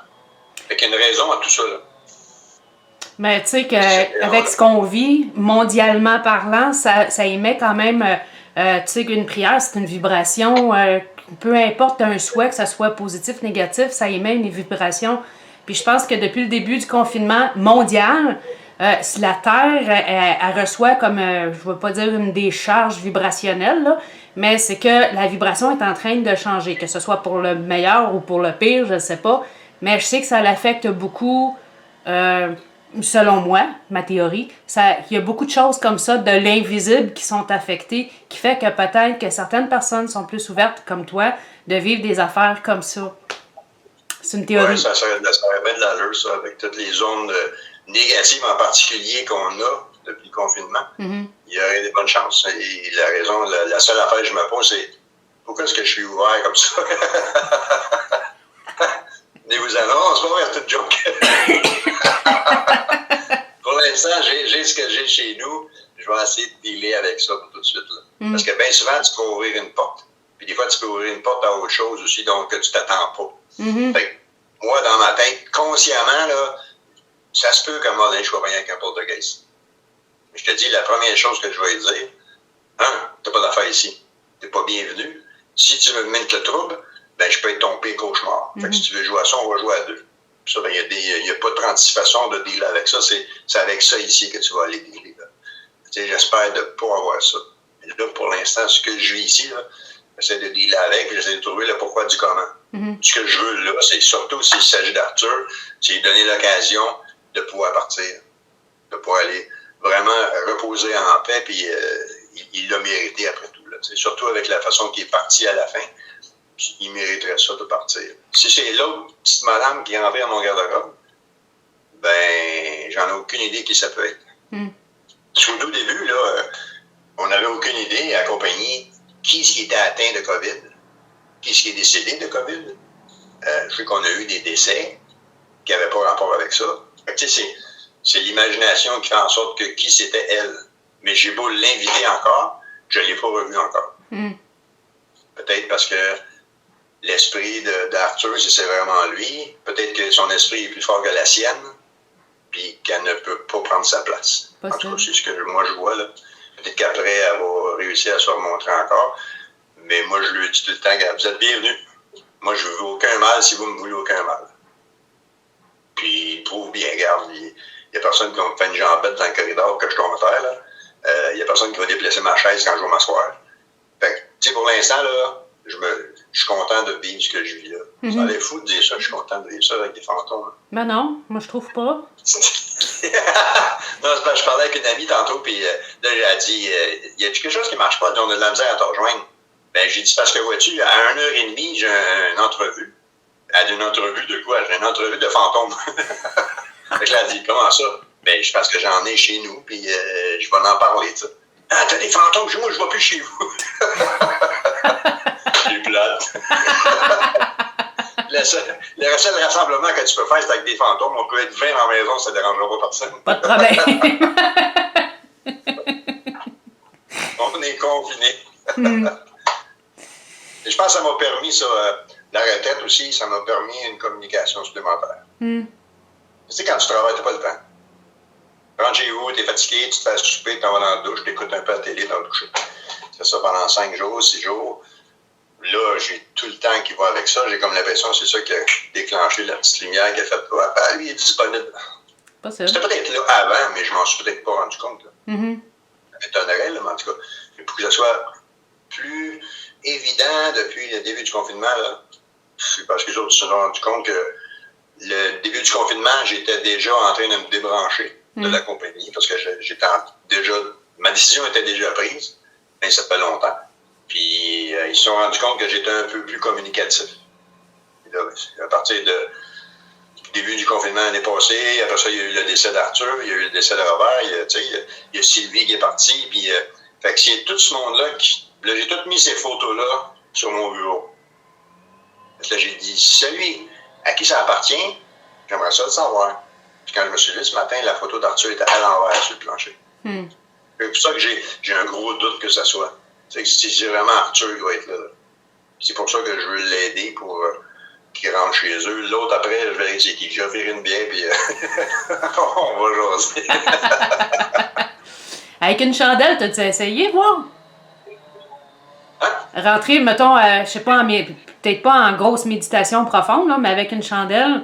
Fait qu'il y a une raison à tout ça, là. Mais tu sais qu'avec ce qu'on vit, mondialement parlant, ça émet quand même, tu sais qu'une prière, c'est une vibration, peu importe un souhait, que ça soit positif, négatif, ça émet une vibration. Puis je pense que depuis le début du confinement mondial, si la Terre, elle reçoit comme, je ne veux pas dire une décharge vibrationnelle, là, mais c'est que la vibration est en train de changer, que ce soit pour le meilleur ou pour le pire, je ne sais pas. Mais je sais que ça l'affecte beaucoup, selon moi, ma théorie. Il y a beaucoup de choses comme ça, de l'invisible, qui sont affectées, qui fait que peut-être que certaines personnes sont plus ouvertes, comme toi, de vivre des affaires comme ça. C'est une théorie. Oui, ça serait bien de l'allure, ça, avec toutes les zones négatives en particulier qu'on a depuis le confinement. Mm-hmm. Il y aurait des bonnes chances. Et la raison, la seule affaire que je me pose, c'est pourquoi est-ce que je suis ouvert comme ça? Mais vous annonce, c'est pas vrai, toute joke. Pour l'instant, j'ai ce que j'ai chez nous. Je vais essayer de dealer avec ça pour tout de suite. Là. Mm. Parce que bien souvent, tu peux ouvrir une porte. Puis des fois, tu peux ouvrir une porte à autre chose aussi, donc que tu t'attends pas. Mm-hmm. Fait que, moi, dans ma tête, consciemment, là, ça se peut qu'à un moment donné, je sois bien avec un poltergeist. Mais je te dis, la première chose que je vais dire, t'as pas d'affaires ici. T'es pas bienvenu. Si tu veux me mettre le trouble, ben, je peux être ton pire cauchemar. Mm-hmm. Fait que si tu veux jouer à ça, on va jouer à deux. Puis ça, ben, il y a pas 36 façons de dealer avec ça. C'est avec ça ici que tu vas aller dealer. J'espère de ne pas avoir ça. Mais là, pour l'instant, ce que je vis ici, là, j'essaie de dealer avec, j'essaie de trouver le pourquoi du comment. Mm-hmm. Ce que je veux, là, c'est surtout s'il s'agit d'Arthur, c'est lui donner l'occasion de pouvoir partir, de pouvoir aller vraiment reposer en paix, puis il l'a mérité après tout. Là, surtout avec la façon qu'il est parti à la fin, puis il mériterait ça de partir. Si c'est l'autre petite madame qui est rentrée dans mon garde-robe, ben, j'en ai aucune idée qui ça peut être. Mm. Au tout début, là, on n'avait aucune idée à la compagnie qui était atteint de COVID, qui est décédé de COVID. Je sais qu'on a eu des décès qui n'avaient pas rapport avec ça. C'est l'imagination qui fait en sorte que qui c'était elle. Mais j'ai beau l'inviter encore, je ne l'ai pas revu encore. Mm. Peut-être parce que l'esprit d'Arthur, si c'est vraiment lui, peut-être que son esprit est plus fort que la sienne, puis qu'elle ne peut pas prendre sa place. En tout cas, c'est ce que moi je vois, là. Peut-être qu'après, elle va réussir à se remontrer encore. Mais moi, je lui dis tout le temps, vous êtes bienvenus. Moi, je ne veux aucun mal si vous ne me voulez aucun mal. Puis, il prouve bien, regarde, il n'y a personne qui va me faire une jambette dans le corridor que je tombe à terre, là. Il n'y a personne qui va déplacer ma chaise quand je vais m'asseoir. Fait que, tu sais, pour l'instant, là, je suis content de vivre ce que je vis là. Mm-hmm. Ça a l'air fou de dire ça, je suis content de vivre ça avec des fantômes. Ben non, moi je trouve pas. Non, c'est parce que je parlais avec une amie tantôt, puis là, elle a dit, y a quelque chose qui marche pas, on a de la misère à te rejoindre. Ben, j'ai dit, parce que vois-tu, à 1h30, j'ai une entrevue. Elle a dit, une entrevue de quoi? J'ai une entrevue de fantômes. Fait que là, elle a dit, comment ça? Ben, je pense que j'en ai chez nous, puis je vais en parler, tu sais. Ah, t'as des fantômes? Moi, je vais plus chez vous. J'ai plate. Le seul rassemblement que tu peux faire, c'est avec des fantômes. On peut être 20 dans la maison, ça ne dérangera pas personne. Pas de problème. On est confinés. Et je pense que ça m'a permis, ça, la retraite aussi, ça m'a permis une communication supplémentaire. Tu sais, quand tu travailles, tu n'as pas le temps. Tu rentres chez vous, tu es fatigué, tu te fais souper, tu t'en vas dans la douche, tu écoutes un peu la télé dans le douche. C'est ça pendant 5 jours, 6 jours. Là, j'ai tout le temps qui va avec ça. J'ai comme l'impression que c'est ça qui a déclenché la petite lumière qui a fait quoi. Ah, lui, il est disponible. C'était peut-être là avant, mais je m'en suis peut-être pas rendu compte. Là. Ça m'étonnerait, là, mais en tout cas, pour que ça soit plus évident depuis le début du confinement, là. Parce que les autres se sont rendus compte que le début du confinement, j'étais déjà en train de me débrancher de la compagnie parce que ma décision était déjà prise, mais ça fait longtemps. Puis ils se sont rendus compte que j'étais un peu plus communicatif. Et là, à partir du début du confinement l'année passée, après ça, il y a eu le décès d'Arthur, il y a eu le décès de Robert, il y a Sylvie qui est partie, puis fait que c'est tout ce monde-là là, j'ai tout mis ces photos-là sur mon bureau. Là, j'ai dit, celui à qui ça appartient, j'aimerais ça le savoir. Puis quand je me suis levé ce matin, la photo d'Arthur était à l'envers sur le plancher. C'est pour ça que j'ai un gros doute que ça soit. C'est vraiment Arthur qui va être là. C'est pour ça que je veux l'aider pour qu'il rentre chez eux. L'autre, après, je verrai c'est qui. J'offrirai une bière, puis on va jaser. Avec une chandelle, t'as-tu essayé, voir? Hein? Rentrer, mettons, je sais pas, peut-être pas en grosse méditation profonde, là, mais avec une chandelle,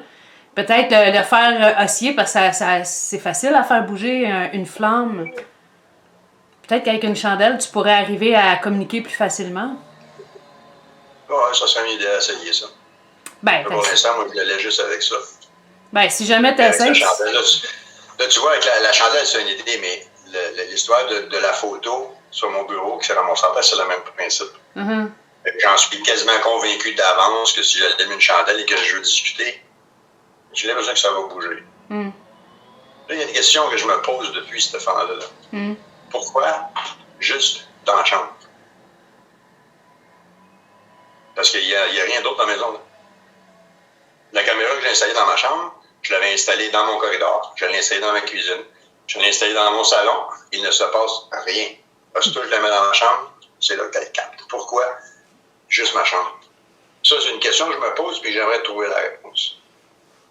peut-être le faire osciller, parce que c'est facile à faire bouger une flamme. Peut-être qu'avec une chandelle, tu pourrais arriver à communiquer plus facilement. Ouais, ça serait une idée à essayer, ça. Ben, pour l'instant, moi, je l'allais juste avec ça. Ben, si jamais tu essaies... Là, tu vois, avec la chandelle, c'est une idée, mais l'histoire de la photo sur mon bureau qui s'est ramassée en place, c'est le même principe. J'en suis quasiment convaincu d'avance que si j'allume une chandelle et que je veux discuter, j'ai l'impression que ça va bouger. Là, il y a une question que je me pose depuis cette fin-là. Pourquoi juste dans la chambre? Parce qu'il n'y a rien d'autre dans la maison. Là. La caméra que j'ai installée dans ma chambre, je l'avais installée dans mon corridor. Je l'ai installée dans ma cuisine. Je l'ai installée dans mon salon. Il ne se passe rien. Parce que je la mets dans ma chambre, c'est là qu'elle capte. Pourquoi juste ma chambre? Ça, c'est une question que je me pose et j'aimerais trouver la réponse.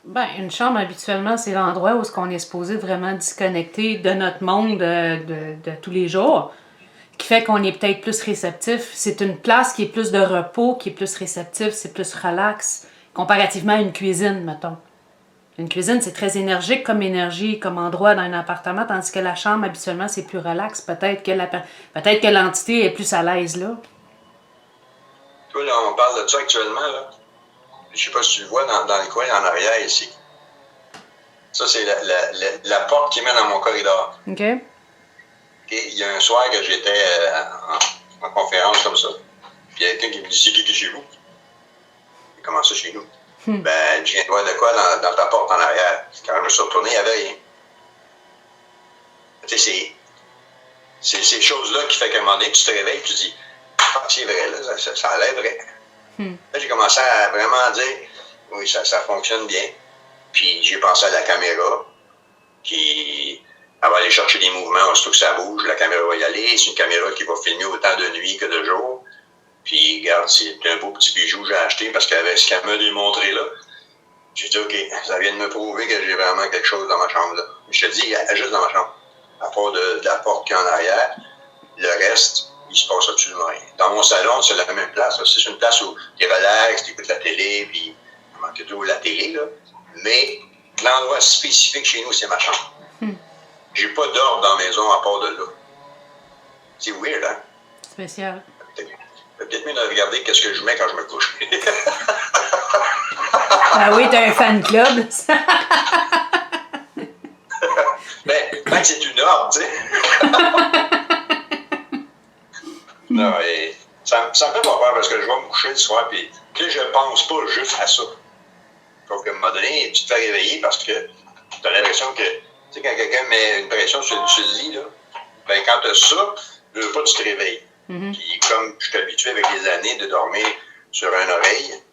Ben, une chambre, habituellement, c'est l'endroit où on est supposé vraiment disconnecter de notre monde de tous les jours, qui fait qu'on est peut-être plus réceptif. C'est une place qui est plus de repos, qui est plus réceptif, c'est plus relax, comparativement à une cuisine, mettons. Une cuisine, c'est très énergique comme énergie, comme endroit dans un appartement, tandis que la chambre, habituellement, c'est plus relax. Peut-être que l'entité est plus à l'aise là. Toi, là, on parle de ça actuellement, là. Je sais pas si tu le vois dans le coin en arrière ici. Ça, c'est la porte qui mène dans mon corridor. OK. Il y a un soir que j'étais en conférence comme ça. Puis il y a quelqu'un qui me dit, c'est qui est chez vous? Comment ça, chez nous? Ben, je viens de voir de quoi dans ta porte en arrière. Quand je me suis retourné, il n'y avait rien. Tu sais, c'est ces choses-là qui fait qu'à un moment donné, tu te réveilles et tu te dis, ah, c'est vrai, là, ça a l'air vrai. Là, j'ai commencé à vraiment dire, oui, ça fonctionne bien. Puis j'ai pensé à la caméra, qui elle va aller chercher des mouvements, aussitôt que ça bouge, la caméra va y aller. C'est une caméra qui va filmer autant de nuit que de jour. Puis, regarde, c'est un beau petit bijou que j'ai acheté parce qu'avec ce qu'elle m'a démontré là, j'ai dit, OK, ça vient de me prouver que j'ai vraiment quelque chose dans ma chambre là. Je te dis, juste dans ma chambre. À part de la porte qui est en arrière, le reste, il se passe absolument rien. Dans mon salon, c'est la même place. C'est une place où tu es relax, tu écoutes la télé, puis il manque toujours la télé, là. Mais l'endroit spécifique chez nous, c'est ma chambre. J'ai pas d'ordre dans la maison à part de là. C'est weird, hein? Spécial. Peut-être mieux de regarder qu'est-ce que je mets quand je me couche. Ah oui, t'as un fan club. Ben, c'est une ordre, tu sais. Non, et ça me fait pas peur parce que je vais me coucher le soir, puis je pense pas juste à ça. Donc, à un moment donné, tu te fais réveiller parce que tu as l'impression que, tu sais, quand quelqu'un met une pression sur le lit, là, ben, quand tu as ça, je veux pas que tu te réveilles. Puis, comme je suis habitué avec les années de dormir sur une oreille,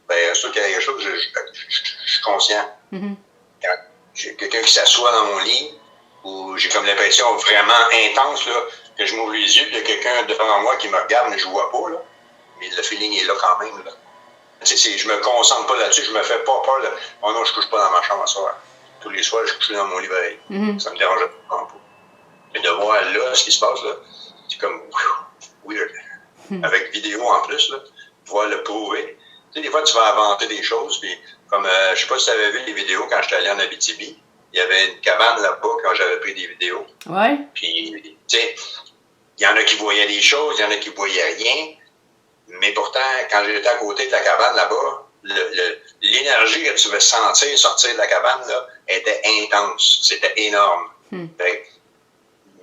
ben, sûr qu'il y a quelque chose, je suis conscient. Quand j'ai quelqu'un qui s'assoit dans mon lit, où j'ai comme l'impression vraiment intense, là, que je m'ouvre les yeux, puis il y a quelqu'un devant moi qui me regarde, mais je ne vois pas, là. Mais le feeling est là quand même, là. Tu sais, je me concentre pas là-dessus, je me fais pas peur, là. Oh non, je couche pas dans ma chambre à soir. Tous les soirs, je couche dans mon lit pareil. Ça me dérange pas. Mais de voir là ce qui se passe, là, c'est comme weird. Avec vidéo en plus, là, pouvoir le prouver. Tu sais, des fois, tu vas inventer des choses, puis comme, je sais pas si tu avais vu les vidéos quand j'étais allé en Abitibi, il y avait une cabane là-bas quand j'avais pris des vidéos. Ouais. Puis, tu sais, Il y en a qui voyaient des choses, il y en a qui voyaient rien. Mais pourtant, quand j'étais à côté de la cabane là-bas, l'énergie que tu veux sentir sortir de la cabane là, était intense. C'était énorme.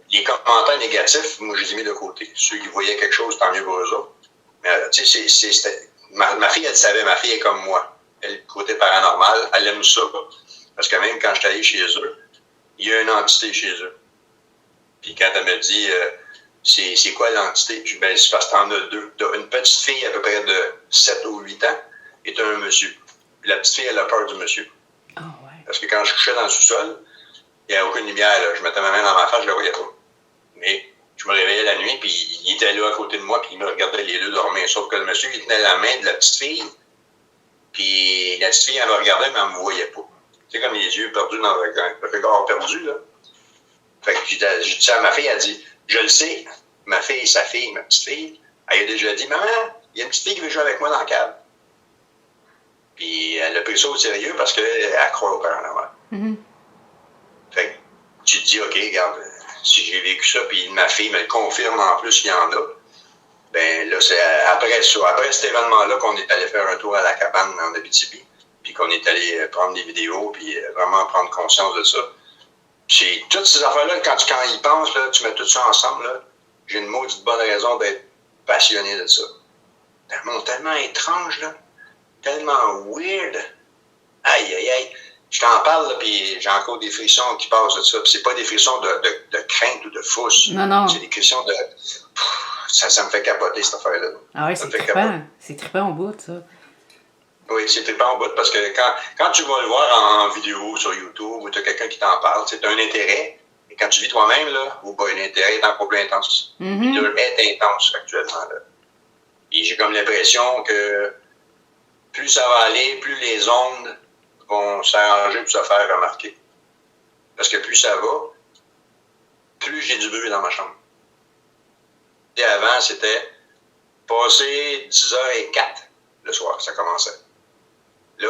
Les commentaires négatifs, moi, je les ai mis de côté. Ceux qui voyaient quelque chose, tant mieux pour eux autres. Mais tu sais, ma fille, elle savait, ma fille est comme moi. Elle, côté paranormal, elle aime ça. Parce que même quand je suis allé chez eux, il y a une entité chez eux. Puis quand elle me dit, c'est quoi l'entité? Je dis, ben, c'est parce que t'en as deux. T'as une petite fille à peu près de 7 ou 8 ans et t'as un monsieur. Puis la petite fille, elle a peur du monsieur. Oh, ouais. Parce que quand je couchais dans le sous-sol, il n'y avait aucune lumière. Là. Je mettais ma main dans ma face, je ne la voyais pas. Mais je me réveillais la nuit, puis il était là à côté de moi, puis il me regardait les deux dormir. Sauf que le monsieur, il tenait la main de la petite fille, puis la petite fille, elle me regardait, mais elle ne me voyait pas. Tu sais, comme les yeux perdus dans le regard perdu, là. Fait que j'ai dit ça à ma fille, elle dit, je le sais, ma fille, sa fille, ma petite fille, elle a déjà dit, maman, il y a une petite fille qui veut jouer avec moi dans le cave. Puis elle a pris ça au sérieux parce qu'elle croit au Père Noël. Fait que tu te dis, OK, regarde, si j'ai vécu ça, puis ma fille me le confirme en plus qu'il y en a, ben là, c'est après cet événement-là qu'on est allé faire un tour à la cabane en Abitibi, puis qu'on est allé prendre des vidéos, puis vraiment prendre conscience de ça. Puis toutes ces affaires-là, quand ils pensent, là, tu mets tout ça ensemble, là, j'ai une maudite bonne raison d'être passionné de ça. C'est un monde tellement étrange, là, tellement weird. Aïe, aïe, aïe. Je t'en parle, là, puis j'ai encore des frissons qui passent de ça. Puis c'est pas des frissons de crainte ou de fousse. Non. C'est des frissons de... Ça me fait capoter, cette affaire-là. Ah oui, c'est trippant. C'est trippant au bout, ça. Oui, c'est trippant au bout, parce que quand tu vas le voir en vidéo sur YouTube ou tu as quelqu'un qui t'en parle, tu as un intérêt. Et quand tu vis toi-même, là, l'intérêt est encore plus intense. Il est intense actuellement, là. Et j'ai comme l'impression que plus ça va aller, plus les ondes vont s'arranger pour se faire remarquer. Parce que plus ça va, plus j'ai du bruit dans ma chambre. Et avant, c'était passer 10h04 le soir, ça commençait. Là,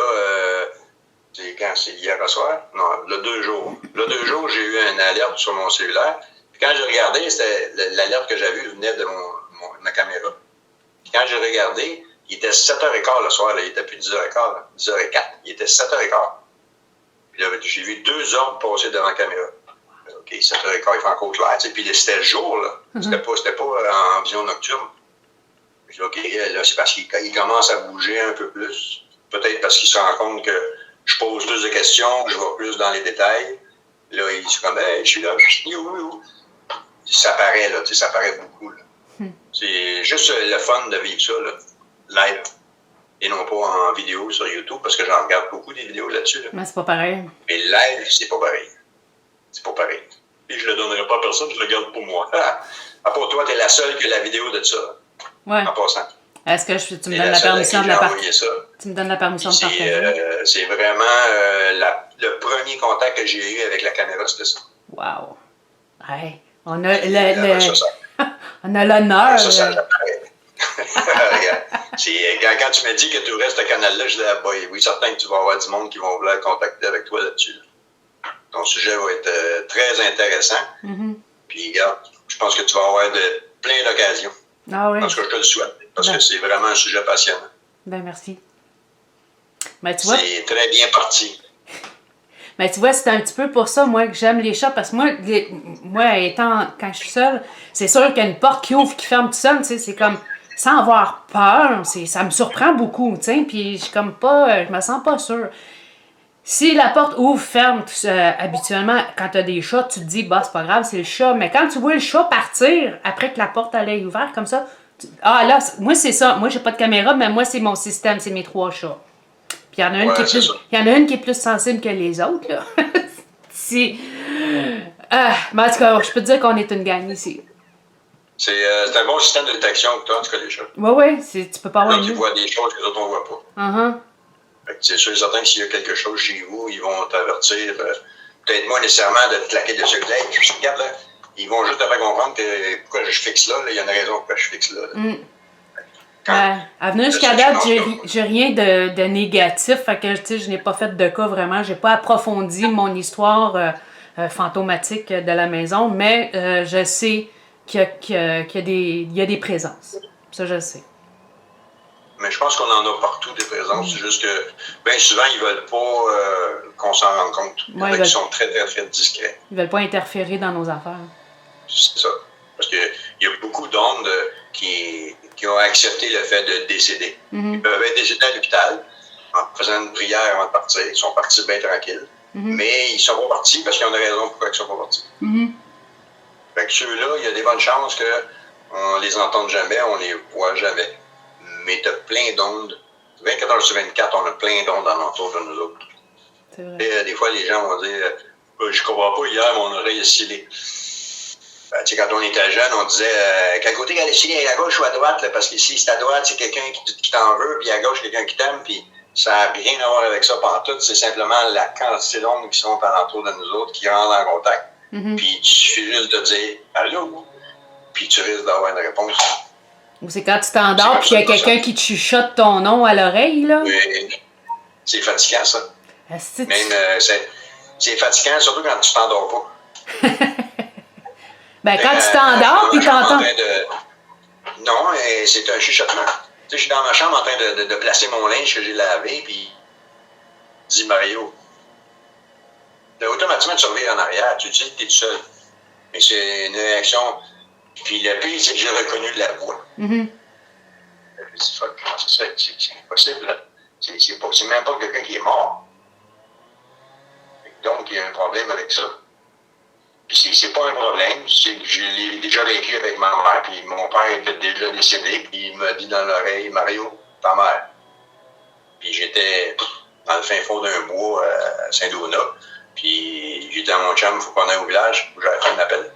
c'est quand? C'est hier au soir? Non, le 2 jours. Le 2 jours, j'ai eu une alerte sur mon cellulaire. Puis quand j'ai regardé, l'alerte que j'avais venait de ma caméra. Puis quand j'ai regardé, il était 7h15 le soir, là. Il était plus 10h15, là. 10h04. Il était 7h15. Puis là, j'ai vu 2 ordres passer devant la caméra. OK, 7h15, il fait encore clair. Tu sais, puis c'était le jour, là. C'était pas en vision nocturne. Puis OK, là, c'est parce qu'il commence à bouger un peu plus. Peut-être parce qu'il se rend compte que je pose plus de questions, je vais plus dans les détails. Là, il se comme, hey, je suis là, ça paraît, là, tu sais, ça paraît beaucoup, là. C'est juste le fun de vivre ça, là, live. Et non pas en vidéo sur YouTube, parce que j'en regarde beaucoup des vidéos là-dessus. Là. Mais c'est pas pareil. Mais live, c'est pas pareil. C'est pas pareil. Et je le donnerai pas à personne, je le garde pour moi. Ah, pour toi, t'es la seule qui a la vidéo de ça. Ouais. En passant. Est-ce que tu me donnes la permission de la partager? Tu me donnes la permission de partager? C'est vraiment le premier contact que j'ai eu avec la caméra, c'était ça. Wow. Ouais. On a on a l'honneur. Ça quand tu me dis que tu restes ce canal-là, je dis, ah, boy, oui, certain que tu vas avoir du monde qui vont vouloir contacter avec toi là-dessus. Ton sujet va être très intéressant. Puis, regarde, je pense que tu vas avoir plein d'occasions. Ah oui. Parce que je te le souhaite. Parce que c'est vraiment un sujet passionnant. Ben, merci. Ben, tu vois, c'est très bien parti. Ben, tu vois, c'est un petit peu pour ça, moi, que j'aime les chats. Parce que moi, quand je suis seule, c'est sûr qu'il y a une porte qui ouvre, qui ferme tout seul. Tu sais, c'est comme, sans avoir peur, ça me surprend beaucoup. Tu sais, puis je suis comme pas, je me sens pas sûre. Si la porte ouvre, ferme, habituellement, quand tu as des chats, tu te dis, bah, c'est pas grave, c'est le chat. Mais quand tu vois le chat partir, après que la porte elle est ouverte comme ça, là, moi, c'est ça. Moi, j'ai pas de caméra, mais moi, c'est mon système, c'est mes 3 chats. Puis il y en a une qui est plus sensible que les autres, là. Mais en tout cas, je peux te dire qu'on est une gang ici. C'est un bon système de détection que tu as, en tout cas, les chats. Oui, tu peux pas avoir ils voient des choses que les autres, on voit pas. Fait que c'est sûr et certain que s'il y a quelque chose chez vous, ils vont t'avertir. Peut-être moins nécessairement de te claquer dessus. Regarde, là, ils vont juste te faire comprendre que pourquoi je fixe là, il y a une raison pourquoi je fixe là. À venir jusqu'à date, j'ai rien de négatif. Fait que, tu sais, je n'ai pas fait de cas vraiment. J'ai pas approfondi mon histoire fantomatique de la maison. Mais je sais il y a des présences. Ça, je le sais. Mais je pense qu'on en a partout des présences. C'est juste que bien souvent, ils veulent pas qu'on s'en rende compte. Ils sont très, très, très discrets. Ils veulent pas interférer dans nos affaires. C'est ça. Parce qu'il y a beaucoup d'hommes qui ont accepté le fait de décéder. Ils peuvent être décédés à l'hôpital en faisant une prière avant de partir. Ils sont partis bien tranquilles. Mais ils sont pas partis parce qu'ils ont des raisons pourquoi ils sont pas partis. Fait que ceux-là, il y a des bonnes chances qu'on les entende jamais, on les voit jamais. Mais tu as plein d'ondes. 24 heures sur 24, on a plein d'ondes alentour de nous autres. C'est vrai. Et, des fois, les gens vont dire je comprends pas, hier, mon oreille est scellée. Ben, tu sais, quand on était jeune, on disait quel côté elle est scellée, à gauche ou à droite, là, parce que si c'est à droite, c'est quelqu'un qui t'en veut, puis à gauche, quelqu'un qui t'aime, puis ça n'a rien à voir avec ça pantoute. C'est simplement la quantité d'ondes qui sont alentour de nous autres qui rentrent en contact. Puis il suffit juste de dire allô, puis tu risques d'avoir une réponse. Ou c'est quand tu t'endors puis il y a quelqu'un qui te chuchote ton nom à l'oreille, là. Oui, c'est fatigant, ça. Est-ce que Même, c'est fatigant, surtout quand tu t'endors pas. Ben, quand tu t'endors puis t'entends. Non, c'est un chuchotement. Tu sais, je suis dans ma chambre en train de placer mon linge que j'ai lavé, puis dit Mario. Là, automatiquement, tu reviens en arrière, tu te dis que tu es tout seul. Mais c'est une réaction. Puis le pire, c'est que j'ai reconnu la voix. Je me dis, fuck, comment ça se fait? C'est impossible, là. C'est même pas quelqu'un qui est mort. Donc, il y a un problème avec ça. Puis c'est pas un problème, c'est que je l'ai déjà vécu avec ma mère, puis mon père était déjà décédé, puis il m'a dit dans l'oreille, Mario, ta mère. Puis j'étais dans le fin fond d'un bois à Saint-Donat, puis j'ai dit à mon chum, il faut qu'on aille au village, où j'avais fait un appel.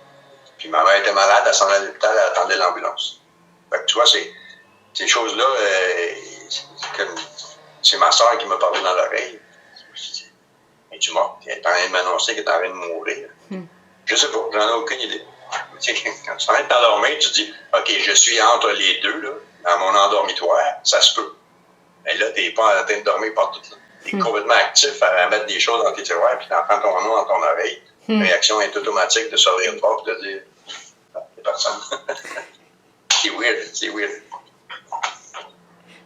Puis ma mère était malade, elle s'en allait à l'hôpital, elle attendait l'ambulance. Fait que tu vois, ces choses-là, c'est ma soeur qui m'a parlé dans l'oreille. Je me suis dit, mais tu mords, elle est en train de m'annoncer qu'elle est en train de mourir. Je sais pas, j'en ai aucune idée. Tu sais, quand tu es en train de t'endormir, tu te dis, OK, je suis entre les deux, là, dans mon endormitoire, ça se peut. Mais là, tu n'es pas en train de dormir partout. Tu es complètement actif à mettre des choses dans tes tiroirs, puis d'entendre ton nom dans ton oreille. La réaction est automatique de s'ouvrir le porte et de dire, il n'y a personne. C'est weird.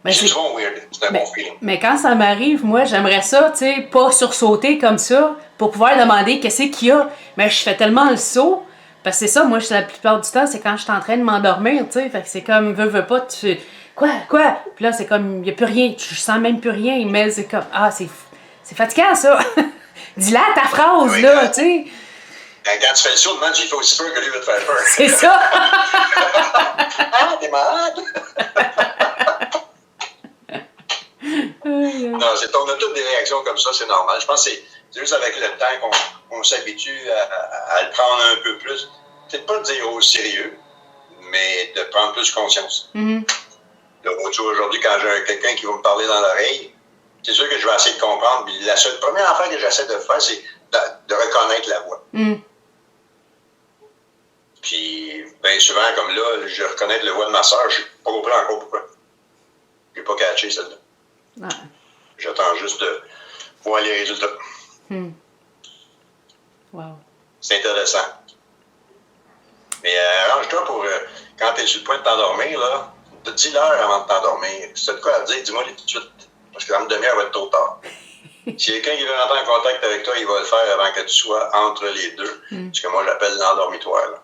C'est souvent weird, c'est un bon feeling. Mais quand ça m'arrive, moi, j'aimerais ça, tu sais, pas sursauter comme ça pour pouvoir demander qu'est-ce qu'il y a. Mais je fais tellement le saut, parce que c'est ça, moi, la plupart du temps, c'est quand je suis en train de m'endormir, tu sais, fait que c'est comme, veux pas, tu fais, quoi? Puis là, c'est comme, il n'y a plus rien, je sens même plus rien, mais c'est comme, c'est fatigant, ça. Dis-la ta phrase, oui, là, tu sais. Quand tu fais le saut, demande, j'ai fait aussi peur que lui va te faire peur. C'est ça. Ah, t'es malade. Non, on a toutes des réactions comme ça, c'est normal. Je pense que c'est juste avec le temps qu'on s'habitue à le prendre un peu plus. Peut-être pas le dire au sérieux, mais de prendre plus conscience. Aujourd'hui, quand j'ai quelqu'un qui va me parler dans l'oreille, c'est sûr que je vais essayer de comprendre. Puis la première affaire que j'essaie de faire, c'est de reconnaître la voix. Puis, bien souvent, comme là, je reconnais la voix de ma soeur, je n'ai pas compris encore pourquoi. Je n'ai pas catché celle-là. J'attends juste de voir les résultats. Wow. C'est intéressant. Mais arrange-toi pour, quand tu es sur le point de t'endormir, là, dis l'heure avant de t'endormir. Si tu as de quoi à dire, dis-moi tout de suite. Parce que dans une demi-heure, va être trop tard. Si quelqu'un qui veut rentrer en contact avec toi, il va le faire avant que tu sois entre les deux. Ce que moi, j'appelle l'endormitoire. Là.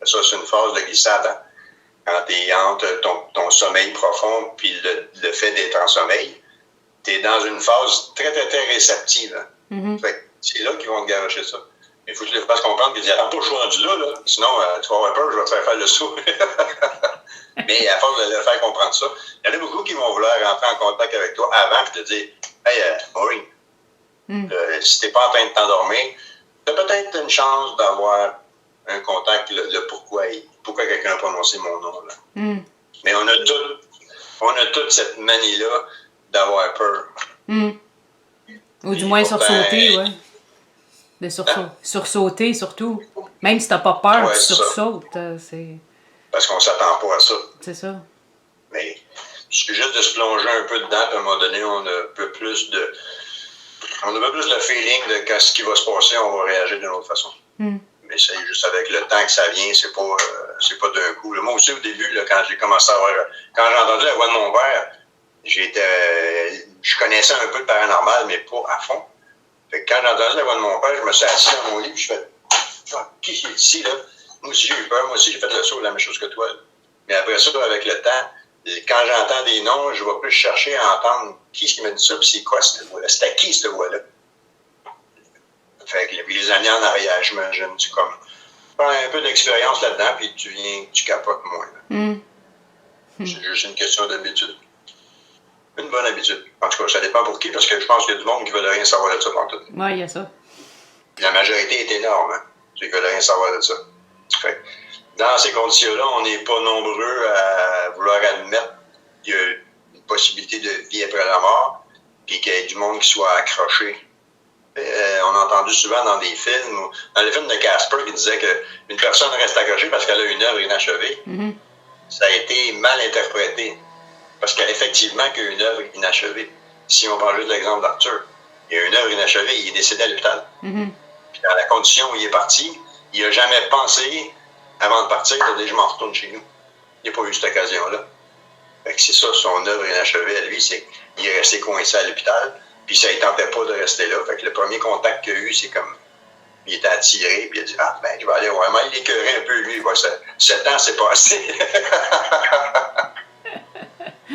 Ça, c'est une phase de glissade. Hein? Quand tu es entre ton sommeil profond puis le fait d'être en sommeil, tu es dans une phase très, très, très réceptive. Hein? Fait que c'est là qu'ils vont te garocher ça. Mais il faut que tu les fasses comprendre qu'ils disent attends pas, je suis rendu là. Sinon, tu vas avoir peur, je vais te faire le saut. Mais à force de le faire comprendre ça, il y en a beaucoup qui vont vouloir rentrer en contact avec toi avant de te dire hey, Maureen, si tu n'es pas en train de t'endormir, tu as peut-être une chance d'avoir un contact, le pourquoi quelqu'un a prononcé mon nom. Là. Mais on a toute cette manie-là d'avoir peur. Ou du moins sursauter, ouais. De sursauter, surtout. Même si t'as pas peur, tu sursautes. Parce qu'on s'attend pas à ça. C'est ça. Mais juste de se plonger un peu dedans, puis à un moment donné, on a un peu plus le feeling de quand ce qui va se passer, on va réagir d'une autre façon. Mais Mais c'est juste avec le temps que ça vient, c'est pas d'un coup. Moi aussi, au début, là, quand j'ai commencé à voir, quand j'ai entendu la voix de mon père, je connaissais un peu de paranormal, mais pas à fond. Fait que quand j'ai entendu la voix de mon père, je me suis assis dans mon lit, puis je fais, qui est ici, là? Moi aussi, j'ai eu peur. Moi aussi, j'ai fait le saut, la même chose que toi. Mais après ça, avec le temps, quand j'entends des noms, je vais plus chercher à entendre qui m'a dit ça, puis c'est quoi cette voix-là? C'était qui cette voix-là? Fait que les années en arrière, j'imagine, tu comme prends un peu d'expérience là-dedans, puis tu capotes moins. C'est juste une question d'habitude. Une bonne habitude. En tout cas, ça dépend pour qui, parce que je pense qu'il y a du monde qui ne veut rien savoir de ça pour tout. Oui, il y a ça. La majorité est énorme, hein? Ceux qui ne veulent rien savoir de ça. Fait que, dans ces conditions-là, on n'est pas nombreux à vouloir admettre qu'il y a une possibilité de vie après la mort, puis qu'il y ait du monde qui soit accroché. On a entendu souvent dans des films, dans les films de Casper, qui disait qu'une personne reste accrochée parce qu'elle a une œuvre inachevée. Mm-hmm. Ça a été mal interprété. Parce qu'effectivement, qu'il y a une œuvre inachevée. Si on prend juste l'exemple d'Arthur, il y a une œuvre inachevée, il est décédé à l'hôpital. Mm-hmm. Puis dans la condition où il est parti, il n'a jamais pensé, avant de partir, de dire je m'en retourne chez nous. Il n'a pas eu cette occasion-là. Fait que c'est ça, son œuvre inachevée à lui, c'est qu'il est resté coincé à l'hôpital. Puis ça ne tentait pas de rester là. Fait que le premier contact qu'il a eu, c'est comme il était attiré, puis il a dit ah ben je vais aller voir. Mais il écœurait un peu lui, il voit 7 ans c'est passé.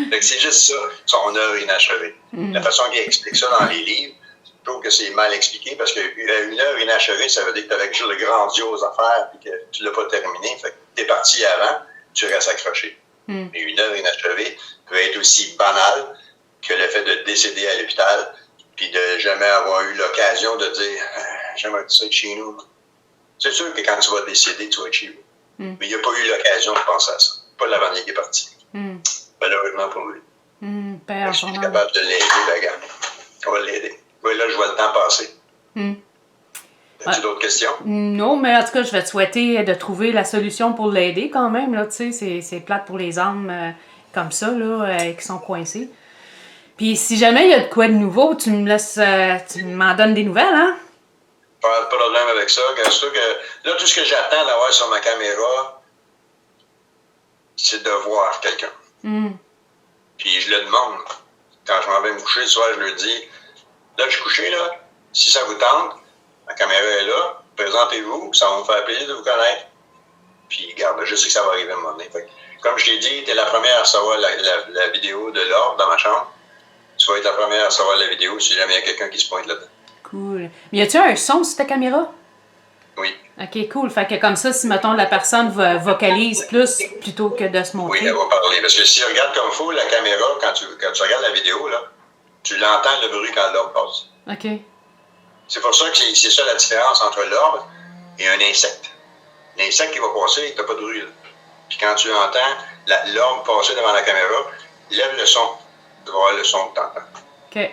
Fait que c'est juste ça, son œuvre inachevée. La façon qu'il explique ça dans les livres, je trouve que c'est mal expliqué parce qu'une œuvre inachevée, ça veut dire que tu avais quelque chose de grandiose à faire et que tu ne l'as pas terminé. Fait que tu es parti avant, tu restes accroché. Mais une œuvre inachevée peut être aussi banale que le fait de décéder à l'hôpital puis de jamais avoir eu l'occasion de dire j'aimerais ça être chez nous. C'est sûr que quand tu vas décéder, tu vas être chez vous. Mais il n'y a pas eu l'occasion de penser à ça. Pas l'avant qui est parti. Malheureusement pour lui. Je suis capable de l'aider, la gamme. On va l'aider. Oui, là, je vois le temps passer. As-tu d'autres questions? Non, mais en tout cas, je vais te souhaiter de trouver la solution pour l'aider quand même. Là, tu sais, c'est plate pour les âmes comme ça, là, qui sont coincées. Puis si jamais il y a de quoi de nouveau, tu me laisses, tu m'en donnes des nouvelles, hein? Pas de problème avec ça. Là, tout ce que j'attends d'avoir sur ma caméra, c'est de voir quelqu'un. Puis je le demande. Quand je m'en vais me coucher le soir, je lui dis, là, je suis couché, là. Si ça vous tente, ma caméra est là. Présentez-vous, ça va me faire plaisir de vous connaître. Puis, regarde, je sais que ça va arriver à un moment donné. Comme je t'ai dit, tu es la première à recevoir la vidéo de l'ordre dans ma chambre. Tu vas être la première à recevoir la vidéo si jamais il y a quelqu'un qui se pointe là-dedans. Cool. Mais y a-tu un son sur ta caméra? Oui. OK, cool. Fait que comme ça, si, mettons, la personne vocalise plus plutôt que de se montrer. Oui, elle va parler. Parce que si tu regardes comme il faut la caméra, quand tu regardes la vidéo, là, tu l'entends le bruit quand l'orbe passe. OK. C'est pour ça que c'est ça la différence entre l'orbe et un insecte. L'insecte qui va passer, il n'a pas de bruit. Là. Puis quand tu entends l'orbe passer devant la caméra, lève le son. Tu vas avoir le son que tu entends. OK.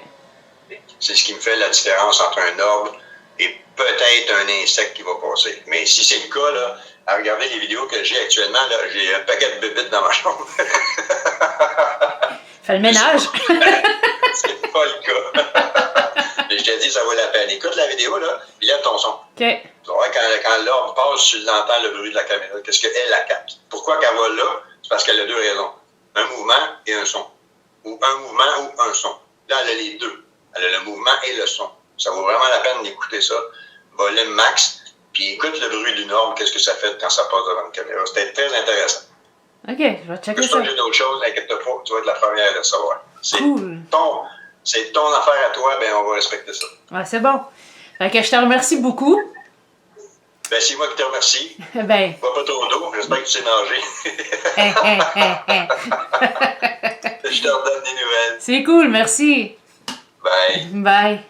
C'est ce qui me fait la différence entre un orbe et peut-être un insecte qui va passer. Mais si c'est le cas, là, à regarder les vidéos que j'ai actuellement, là, j'ai un paquet de bébites dans ma chambre. Fais le ménage. C'est pas le cas. Et je te dis, ça vaut la peine. Écoute la vidéo, là, puis lève ton son. OK. Tu vois, quand l'orbe passe, tu l'entends le bruit de la caméra. Qu'est-ce qu'elle la capte? Pourquoi qu'elle va là? C'est parce qu'elle a deux raisons. Un mouvement et un son. Ou un mouvement ou un son. Là, elle a les deux. Elle a le mouvement et le son. Ça vaut vraiment la peine d'écouter ça. Volume max, puis écoute le bruit d'une orbe, qu'est-ce que ça fait quand ça passe devant une caméra. C'était très intéressant. OK, je vais checker ça. Si j'ai d'autres choses, inquiète-toi pas, tu vas être la première à le savoir. Cool. C'est ton affaire à toi, ben on va respecter ça. Ouais, c'est bon. Fait que je te remercie beaucoup. Ben, c'est moi qui te remercie. Ben. Bois pas trop d'eau, j'espère que tu sais nager. Je te redonne des nouvelles. C'est cool, merci. Bye. Bye.